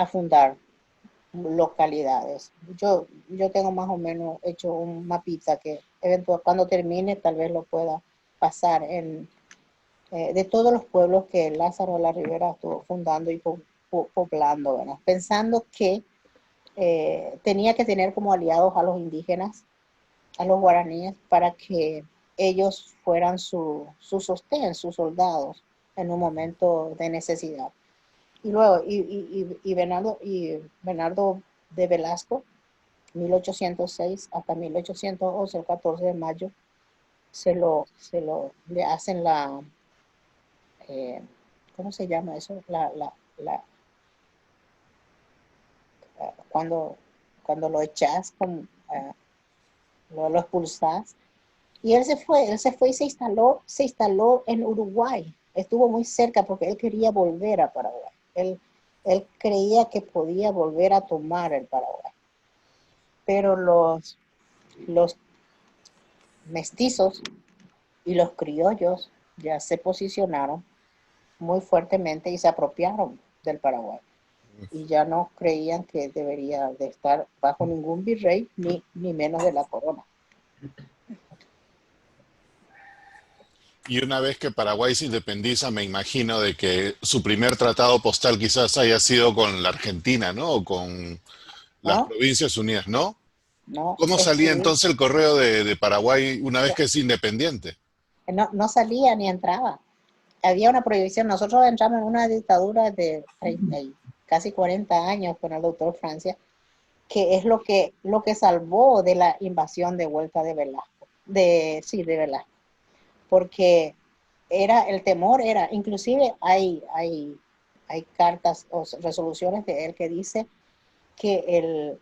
fundar localidades. Yo tengo más o menos hecho un mapita que eventualmente cuando termine tal vez lo pueda pasar de todos los pueblos que Lázaro de la Rivera estuvo fundando y poblando, ¿verdad? Pensando que tenía que tener como aliados a los indígenas, a los guaraníes, para que ellos fueran su sostén, sus soldados en un momento de necesidad. Y luego, Bernardo de Velasco, 1806 hasta 1811, el 14 de mayo, le hacen ¿cómo se llama eso? Cuando lo echas, lo expulsas. Y él se fue y se instaló en Uruguay. Estuvo muy cerca porque él quería volver a Paraguay. Él creía que podía volver a tomar el Paraguay. Pero los mestizos y los criollos ya se posicionaron muy fuertemente y se apropiaron del Paraguay. Y ya no creían que debería de estar bajo ningún virrey, ni menos de la corona. Y una vez que Paraguay se independiza, me imagino de que su primer tratado postal quizás haya sido con la Argentina, ¿no? O con las ¿No? Provincias Unidas, ¿no? No, ¿Cómo salía entonces el correo de Paraguay una vez que es independiente? no salía ni entraba. Había una prohibición. Nosotros entramos en una dictadura de 30 y casi 40 años con el doctor Francia, que es lo que salvó de la invasión de vuelta de Velasco. De Velasco. Porque el temor era, inclusive hay hay cartas o resoluciones de él que dice que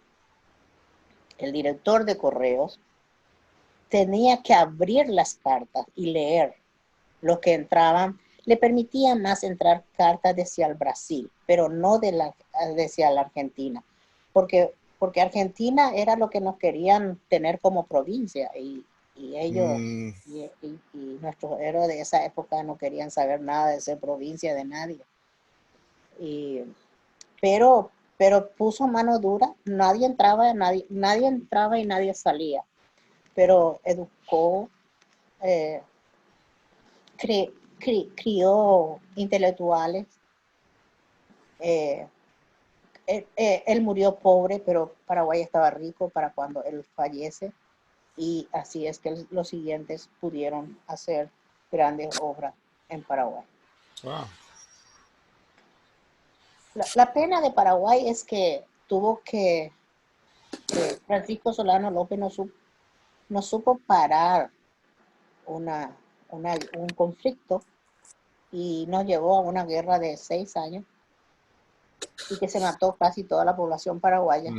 el director de correos tenía que abrir las cartas y leer los que entraban. Le permitían más entrar cartas desde el Brasil, pero no desde la Argentina, porque Argentina era lo que nos querían tener como provincia y ellos y nuestros héroes de esa época no querían saber nada de ser provincia de nadie. Pero puso mano dura, nadie entraba y nadie salía, pero educó, eh, crió intelectuales. Él murió pobre, pero Paraguay estaba rico para cuando él fallece, y así es que los siguientes pudieron hacer grandes obras en Paraguay. Wow. La pena de Paraguay es que Francisco Solano López no supo parar un conflicto y nos llevó a una guerra de 6 años y que se mató casi toda la población paraguaya,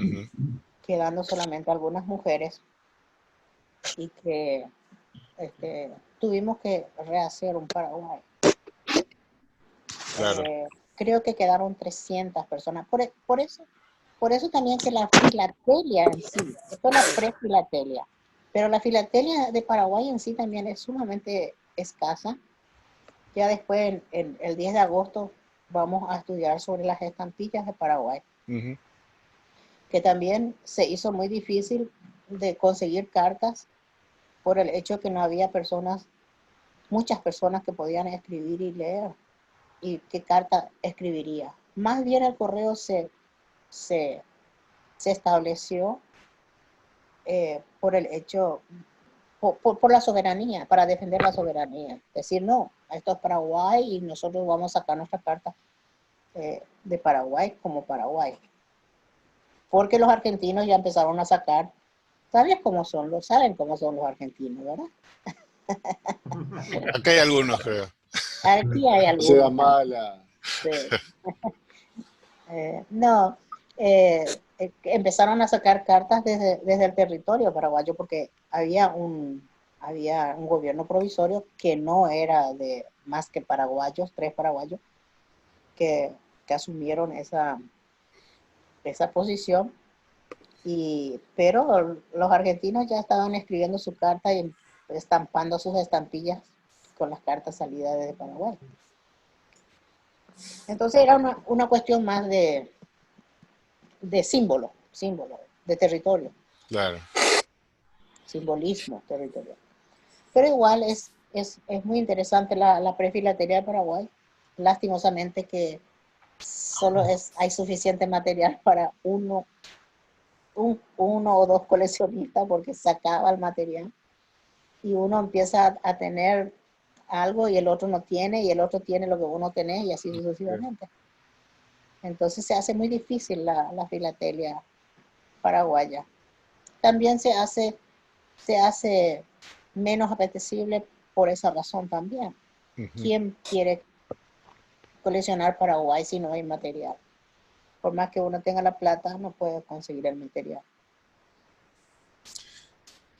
quedando solamente algunas mujeres, y que tuvimos que rehacer un Paraguay. Claro. Creo que quedaron 300 personas. Por eso también que la filatelia en sí, esto es la pre-filatelia, pero la filatelia de Paraguay en sí también es sumamente escasa. Ya después, el 10 de agosto, vamos a estudiar sobre las estampillas de Paraguay, que también se hizo muy difícil de conseguir cartas por el hecho que no había muchas personas que podían escribir y leer. ¿Y qué carta escribiría? Más bien el correo se estableció por el hecho, por la soberanía, para defender la soberanía. Decir, no, esto es Paraguay y nosotros vamos a sacar nuestra carta de Paraguay como Paraguay. Porque los argentinos ya empezaron a sacar, saben cómo son los argentinos, ¿verdad? Acá hay algunos, creo. Aquí hay algunos. Sea mala. Sí. No, empezaron a sacar cartas desde el territorio paraguayo porque había un gobierno provisorio que no era de más que paraguayos, 3 paraguayos, que asumieron esa posición, pero los argentinos ya estaban escribiendo su carta y estampando sus estampillas con las cartas salidas desde Paraguay. Entonces era una cuestión más de símbolo, de territorio. Claro. Simbolismo territorial. Pero igual es muy interesante la prefilatería de Paraguay. Lastimosamente que solo hay suficiente material para uno o dos coleccionistas, porque se acaba el material y uno empieza a tener algo y el otro no tiene, y el otro tiene lo que uno tiene, y así sucesivamente. Entonces se hace muy difícil la filatelia paraguaya. También se hace menos apetecible por esa razón también. ¿Quién quiere coleccionar Paraguay si no hay material? Por más que uno tenga la plata, no puede conseguir el material.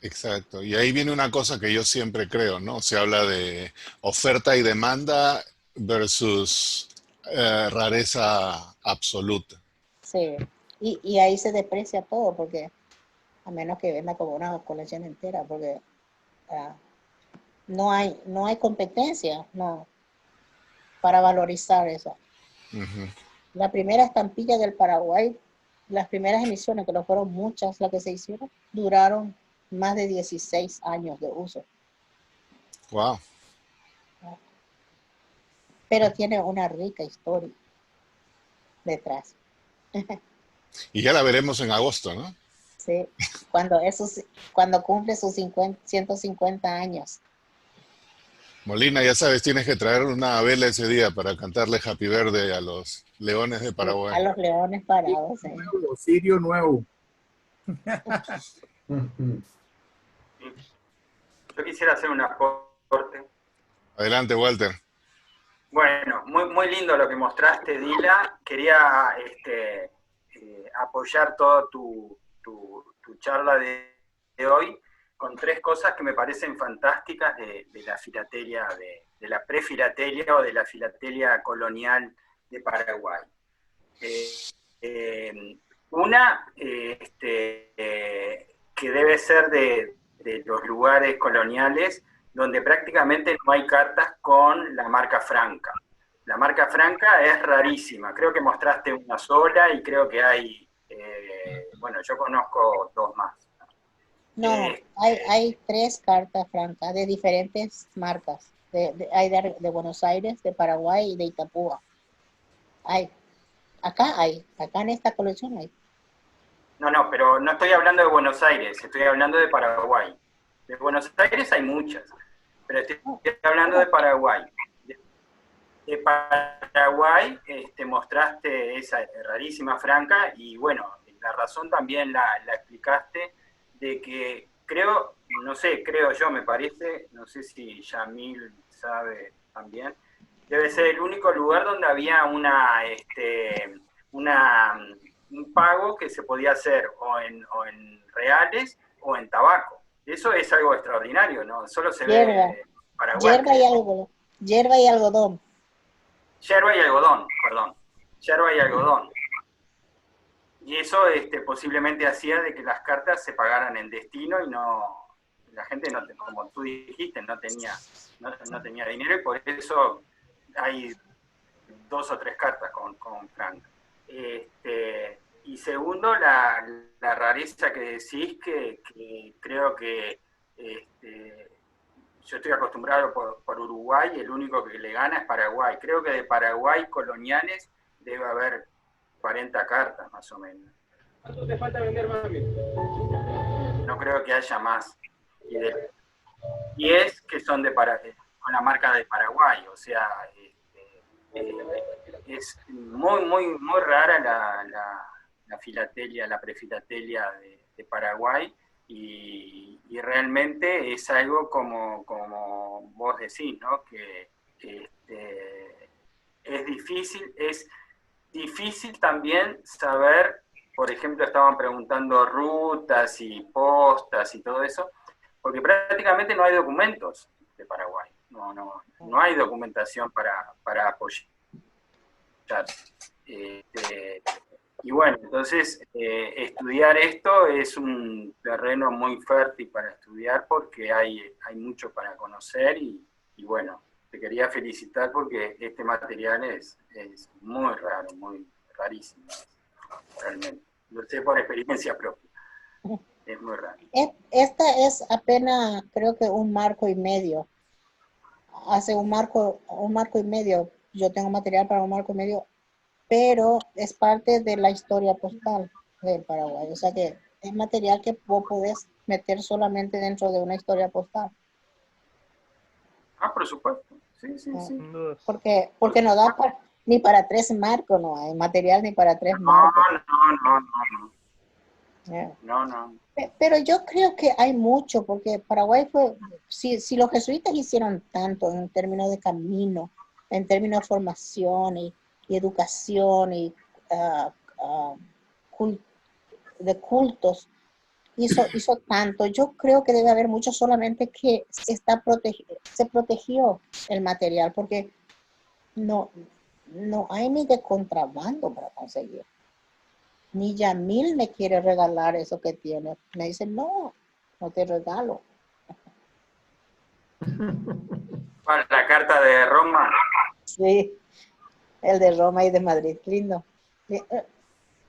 Exacto. Y ahí viene una cosa que yo siempre creo, ¿no? Se habla de oferta y demanda versus rareza absoluta. Sí, y ahí se deprecia todo, porque a menos que venda como una colección entera, porque no hay competencia, no, para valorizar eso. La primera estampilla del Paraguay, las primeras emisiones, que no fueron muchas las que se hicieron, duraron más de 16 años de uso. Wow. Pero tiene una rica historia detrás. Y ya la veremos en agosto, ¿no? Sí, cuando cumple sus 150 años. Molina, ya sabes, tienes que traer una vela ese día para cantarle Happy Verde a los leones de Paraguay. A los leones parados. Sirio nuevo. Yo quisiera hacer un aporte. Adelante, Walter. Bueno, muy lindo lo que mostraste, Dila. Quería apoyar toda tu charla de hoy con tres cosas que me parecen fantásticas de la filatelia, de la prefilatelia o de la filatelia colonial de Paraguay. Una, que debe ser de los lugares coloniales donde prácticamente no hay cartas con la marca franca. La marca franca es rarísima, creo que mostraste una sola y creo que hay, bueno, yo conozco dos más. No, hay tres cartas francas de diferentes marcas. Hay de Buenos Aires, de Paraguay y de Itapúa. Acá en esta colección hay. No, pero no estoy hablando de Buenos Aires, estoy hablando de Paraguay. De Buenos Aires hay muchas, pero estoy hablando de Paraguay. De Paraguay mostraste esa rarísima franca y bueno, la razón también la explicaste de que creo yo, me parece, no sé si Yamil sabe también, debe ser el único lugar donde había un pago que se podía hacer o en reales o en tabaco. Eso es algo extraordinario, ¿no? Solo se ve en Paraguay. Hierba y algodón. Yerba y algodón, perdón. Yerba y algodón. Y eso posiblemente hacía de que las cartas se pagaran en destino y no, la gente, no, como tú dijiste, no tenía dinero y por eso hay 2 o 3 cartas con franca. Y segundo, la rareza que decís, que creo que yo estoy acostumbrado por Uruguay y el único que le gana es Paraguay. Creo que de Paraguay coloniales debe haber 40 cartas más o menos. ¿Cuánto te falta vender, mami? No creo que haya más. Y es que son con la marca de Paraguay, o sea, es muy rara la filatelia, la prefilatelia de Paraguay. Y realmente es algo como vos decís, ¿no? Que es difícil también saber, por ejemplo, estaban preguntando rutas y postas y todo eso, porque prácticamente no hay documentos de Paraguay, no hay documentación para apoyar. Y bueno, entonces estudiar esto es un terreno muy fértil para estudiar porque hay mucho para conocer y bueno, te quería felicitar porque este material es muy raro, muy rarísimo, realmente. Lo sé por experiencia propia, es muy raro. Esta es apenas, creo que un marco y medio. Hace un marco y medio, yo tengo material para un marco y medio, pero es parte de la historia postal del Paraguay. O sea que es material que vos podés meter solamente dentro de una historia postal. Por supuesto. Sí. Porque no da ni para 3 marcos, no hay material ni para 3 marcos. No. Pero yo creo que hay mucho, porque Paraguay fue, si los jesuitas hicieron tanto en términos de camino, en términos de formación y educación y de cultos, hizo tanto, yo creo que debe haber mucho, solamente que se protegió el material, porque no hay ni de contrabando para conseguir. Ni Yamil me quiere regalar eso que tiene. Me dice, no te regalo. La carta de Roma. Sí, el de Roma y de Madrid, lindo.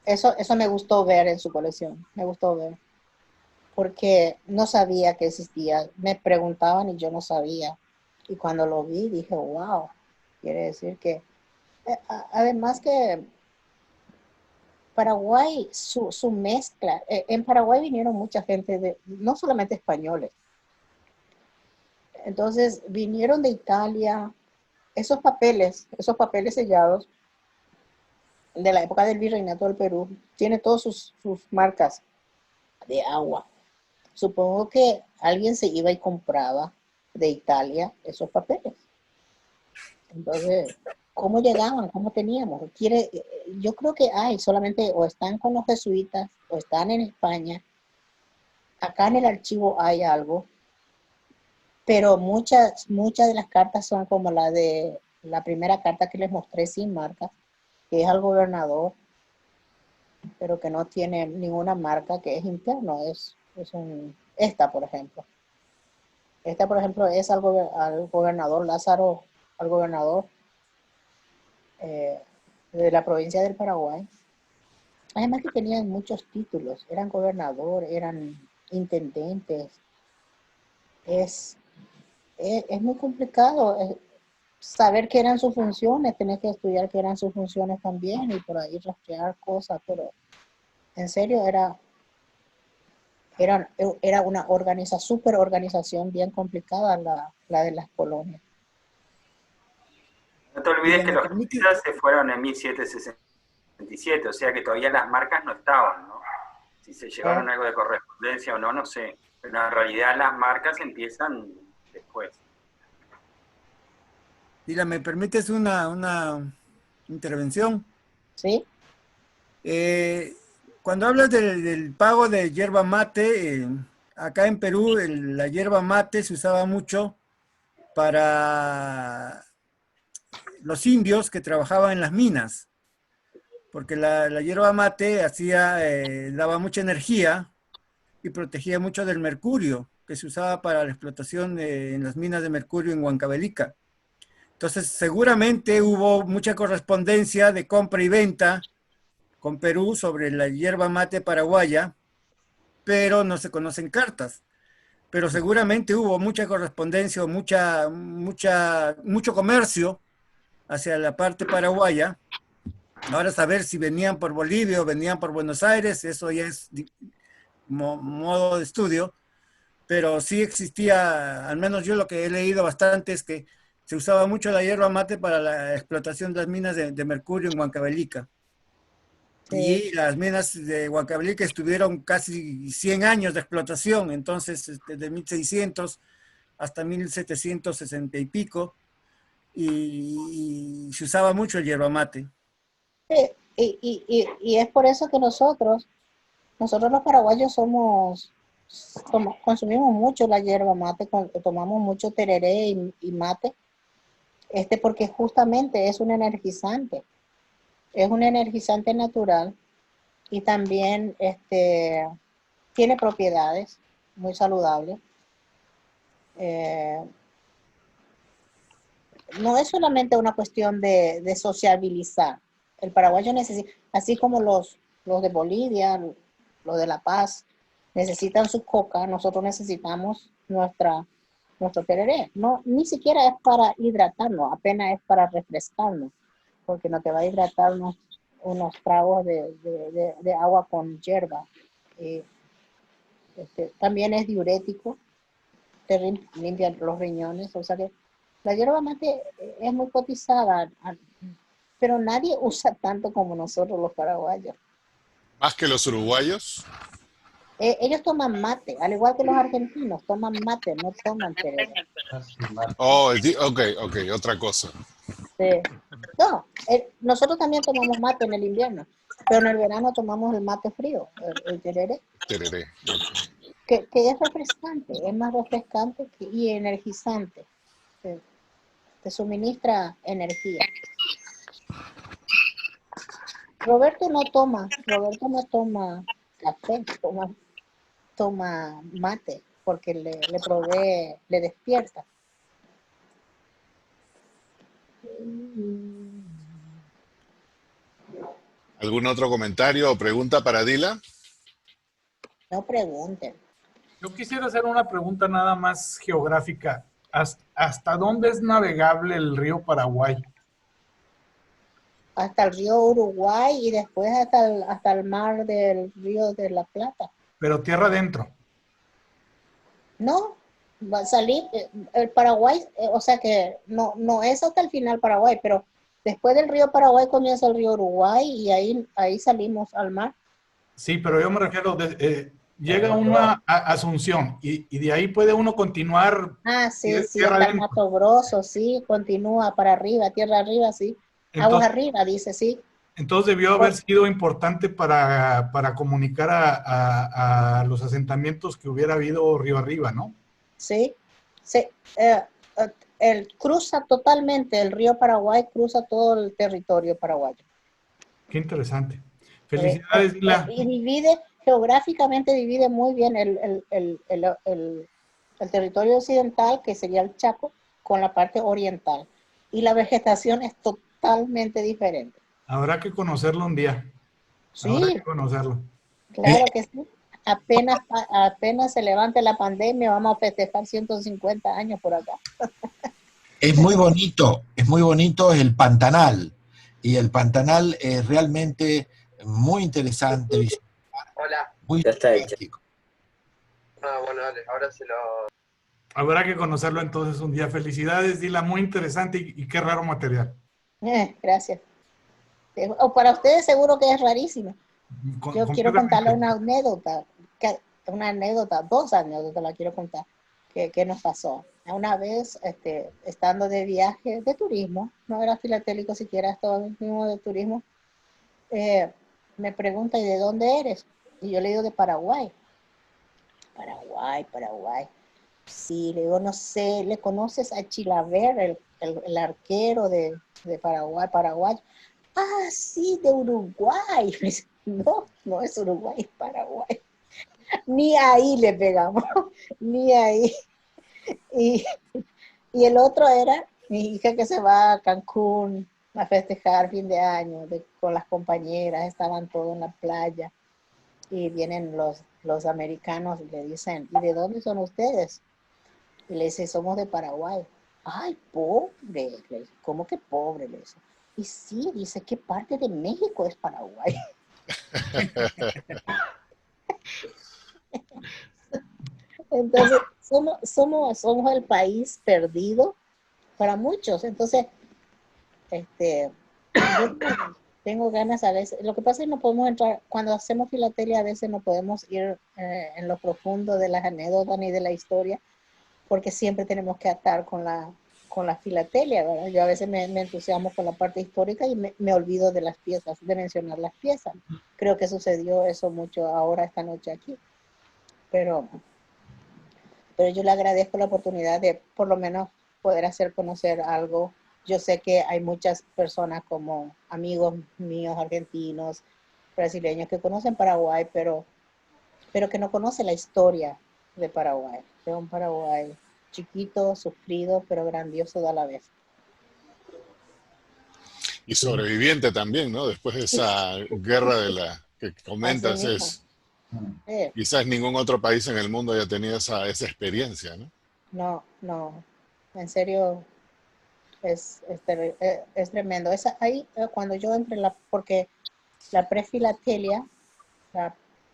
Eso me gustó ver en su colección, me gustó ver. Porque no sabía que existía. Me preguntaban y yo no sabía. Y cuando lo vi dije, wow, quiere decir que... además que Paraguay, su mezcla, en Paraguay vinieron mucha gente, no solamente españoles. Entonces vinieron de Italia, esos papeles sellados de la época del Virreinato del Perú, tiene todas sus marcas de agua. Supongo que alguien se iba y compraba de Italia esos papeles. Entonces, ¿cómo llegaban? ¿Cómo teníamos? Yo creo que hay, solamente o están con los jesuitas o están en España. Acá en el archivo hay algo, pero muchas de las cartas son como la primera carta que les mostré sin marca, que es al gobernador, pero que no tiene ninguna marca, que es interno, esta, por ejemplo. Esta, por ejemplo, es al gobernador Lázaro, al gobernador de la provincia del Paraguay. Además que tenían muchos títulos, eran gobernador, eran intendentes. Es muy complicado saber qué eran sus funciones, tenés que estudiar qué eran sus funciones también y por ahí rastrear cosas, pero en serio era una super organización bien complicada la de las colonias. No te olvides que los jesuitas se fueron en 1767, o sea que todavía las marcas no estaban, ¿no? Si se llevaron algo de correspondencia o no, no sé. Pero en realidad las marcas empiezan después. Dila, ¿me permites una intervención? Sí. Cuando hablas del pago de yerba mate, acá en Perú la yerba mate se usaba mucho para los indios que trabajaban en las minas, porque la yerba mate daba mucha energía y protegía mucho del mercurio, que se usaba para la explotación en las minas de mercurio en Huancavelica. Entonces, seguramente hubo mucha correspondencia de compra y venta con Perú sobre la yerba mate paraguaya, pero no se conocen cartas. Pero seguramente hubo mucha correspondencia o mucho comercio hacia la parte paraguaya. Ahora saber si venían por Bolivia o venían por Buenos Aires, eso ya es modo de estudio, pero sí existía, al menos yo lo que he leído bastante es que se usaba mucho la yerba mate para la explotación de las minas de mercurio en Huancavelica. Sí. Y las minas de Huancavelica estuvieron casi 100 años de explotación, entonces de 1600 hasta 1760 y pico, y se usaba mucho el yerba mate. Sí, y es por eso que nosotros los paraguayos consumimos mucho la yerba mate, tomamos mucho tereré y mate, porque justamente es un energizante natural y también tiene propiedades muy saludables. No es solamente una cuestión de sociabilizar. El paraguayo necesita, así como los de Bolivia, los de La Paz, necesitan su coca, nosotros necesitamos nuestro tereré. No, ni siquiera es para hidratarnos, apenas es para refrescarnos, porque no te va a hidratar unos tragos de agua con yerba. También es diurético, te limpia los riñones, o sea que la yerba mate es muy cotizada, pero nadie usa tanto como nosotros los paraguayos. ¿Más que los uruguayos? Ellos toman mate, al igual que los argentinos, toman mate, no toman tereré. Oh, ok, otra cosa. Sí. No, nosotros también tomamos mate en el invierno, pero en el verano tomamos el mate frío, el tereré. Tereré. Que es refrescante, es más refrescante y energizante. Te suministra energía. Roberto no toma café, toma mate, porque le provee, le despierta. ¿Algún otro comentario o pregunta para Dila? No pregunten. Yo quisiera hacer una pregunta nada más geográfica. ¿Hasta dónde es navegable el río Paraguay? Hasta el río Uruguay y después hasta el mar del río de la Plata. Pero tierra adentro. No, va a salir el Paraguay, o sea que no es hasta el final Paraguay, pero después del río Paraguay comienza el río Uruguay y ahí salimos al mar. Sí, pero yo me refiero llega uno a Asunción y de ahí puede uno continuar. Ah, sí, sí, tierra hasta adentro. Mato Grosso, sí, continúa para arriba, tierra arriba, sí. Aguas Entonces, arriba, dice, sí. entonces debió haber sido importante para comunicar a los asentamientos que hubiera habido río arriba, ¿no? Sí, sí. Cruza totalmente el río Paraguay, cruza todo el territorio paraguayo. Qué interesante. Felicidades, Dila. Y divide, geográficamente divide muy bien el territorio occidental, que sería el Chaco, con la parte oriental. Y la vegetación es totalmente diferente. Habrá que conocerlo un día. Habrá que Sí, conocerlo. claro que sí. Apenas se levante la pandemia, vamos a festejar 150 años por acá. Es muy bonito el Pantanal. Y el Pantanal es realmente muy interesante visitar, Hola. muy Ya está hecho. turístico. Ah, bueno, dale, ahora se lo... Habrá que conocerlo entonces un día. Felicidades, Dila, muy interesante y qué raro material. Gracias. O para ustedes seguro que es rarísimo. Yo quiero contarle una anécdota, dos anécdotas la quiero contar, que nos pasó. Una vez, estando de viaje de turismo, no era filatélico siquiera, estaba mismo de turismo, me pregunta, ¿y de dónde eres? Y yo le digo, de Paraguay. Paraguay. Sí, le digo, no sé, ¿le conoces a Chilaver, el arquero de Paraguay? Ah, sí, de Uruguay. Me dice, no, no es Uruguay, es Paraguay. Ni ahí le pegamos, ni ahí. Y, y el otro era mi hija que se va a Cancún a festejar fin de año con las compañeras, estaban todos en la playa. Y vienen los americanos y le dicen, ¿y de dónde son ustedes? Y le dice, somos de Paraguay. Ay, pobre. Le dice, ¿cómo que pobre? Le dice. Y sí, dice, ¿qué parte de México es Paraguay? Entonces, somos el país perdido para muchos. Entonces, yo tengo ganas a veces. Lo que pasa es que no podemos entrar, cuando hacemos filatelia, a veces no podemos ir en lo profundo de las anécdotas ni de la historia, porque siempre tenemos que atar con la filatelia, ¿verdad? Yo a veces me entusiasmo con la parte histórica y me olvido de las piezas, de mencionar las piezas. Creo que sucedió eso mucho ahora, esta noche aquí. Pero yo le agradezco la oportunidad de por lo menos poder hacer conocer algo. Yo sé que hay muchas personas como amigos míos argentinos, brasileños que conocen Paraguay, pero que no conocen la historia de Paraguay. Es un Paraguay chiquito, sufrido, pero grandioso a la vez. Y sobreviviente también, ¿no? Después de esa guerra de la que comentas, quizás ningún otro país en el mundo haya tenido esa experiencia, ¿no? No, en serio es tremendo. Ahí cuando yo entré, porque la prefilatelia,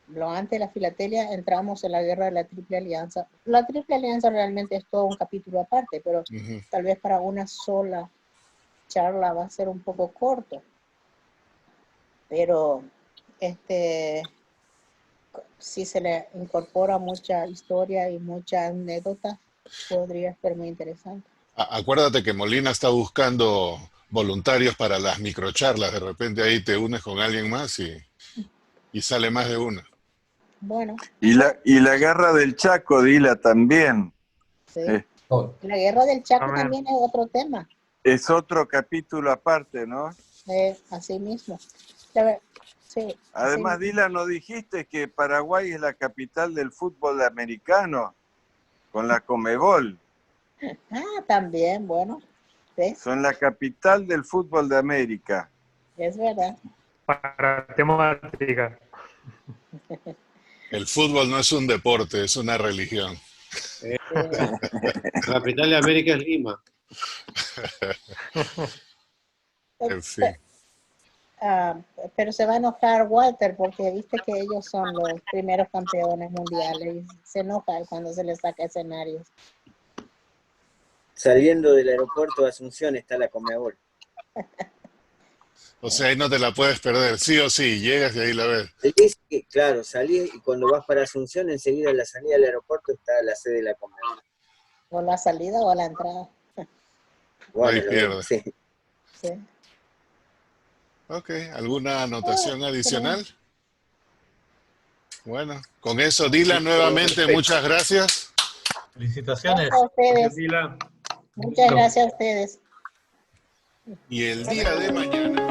lo antes de la filatelia, entramos en la guerra de la Triple Alianza. La Triple Alianza realmente es todo un capítulo aparte, pero tal vez para una sola charla va a ser un poco corto. Pero si se le incorpora mucha historia y mucha anécdota, podría ser muy interesante. Acuérdate que Molina está buscando voluntarios para las microcharlas. De repente ahí te unes con alguien más y sale más de una. Bueno. Y la guerra del Chaco, Dila, también. Sí. La guerra del Chaco también es otro tema. Es otro capítulo aparte, ¿no? Así mismo. Sí, Además, así Dila, ¿no dijiste que Paraguay es la capital del fútbol americano? Con la Comebol. Ah, también, bueno. ¿Sí? Son la capital del fútbol de América. Es verdad. Para temática. El fútbol no es un deporte, es una religión. La capital de América es Lima. En fin. Pero se va a enojar Walter porque viste que ellos son los primeros campeones mundiales y se enoja cuando se les saca escenarios. Saliendo del aeropuerto de Asunción está la Comebol. O sea, ahí no te la puedes perder, sí o sí, llegas y ahí la ves. Salís, claro, salís y cuando vas para Asunción, enseguida en la salida del aeropuerto está la sede de la Conmebol. O a la salida o a la entrada. No hay pierde. Sí. Sí. Ok, ¿alguna anotación adicional? Bueno, con eso, Dylan, nuevamente, muchas gracias. Felicitaciones. Gracias a ustedes. Dylan. Muchas gracias a ustedes. Y el día de mañana...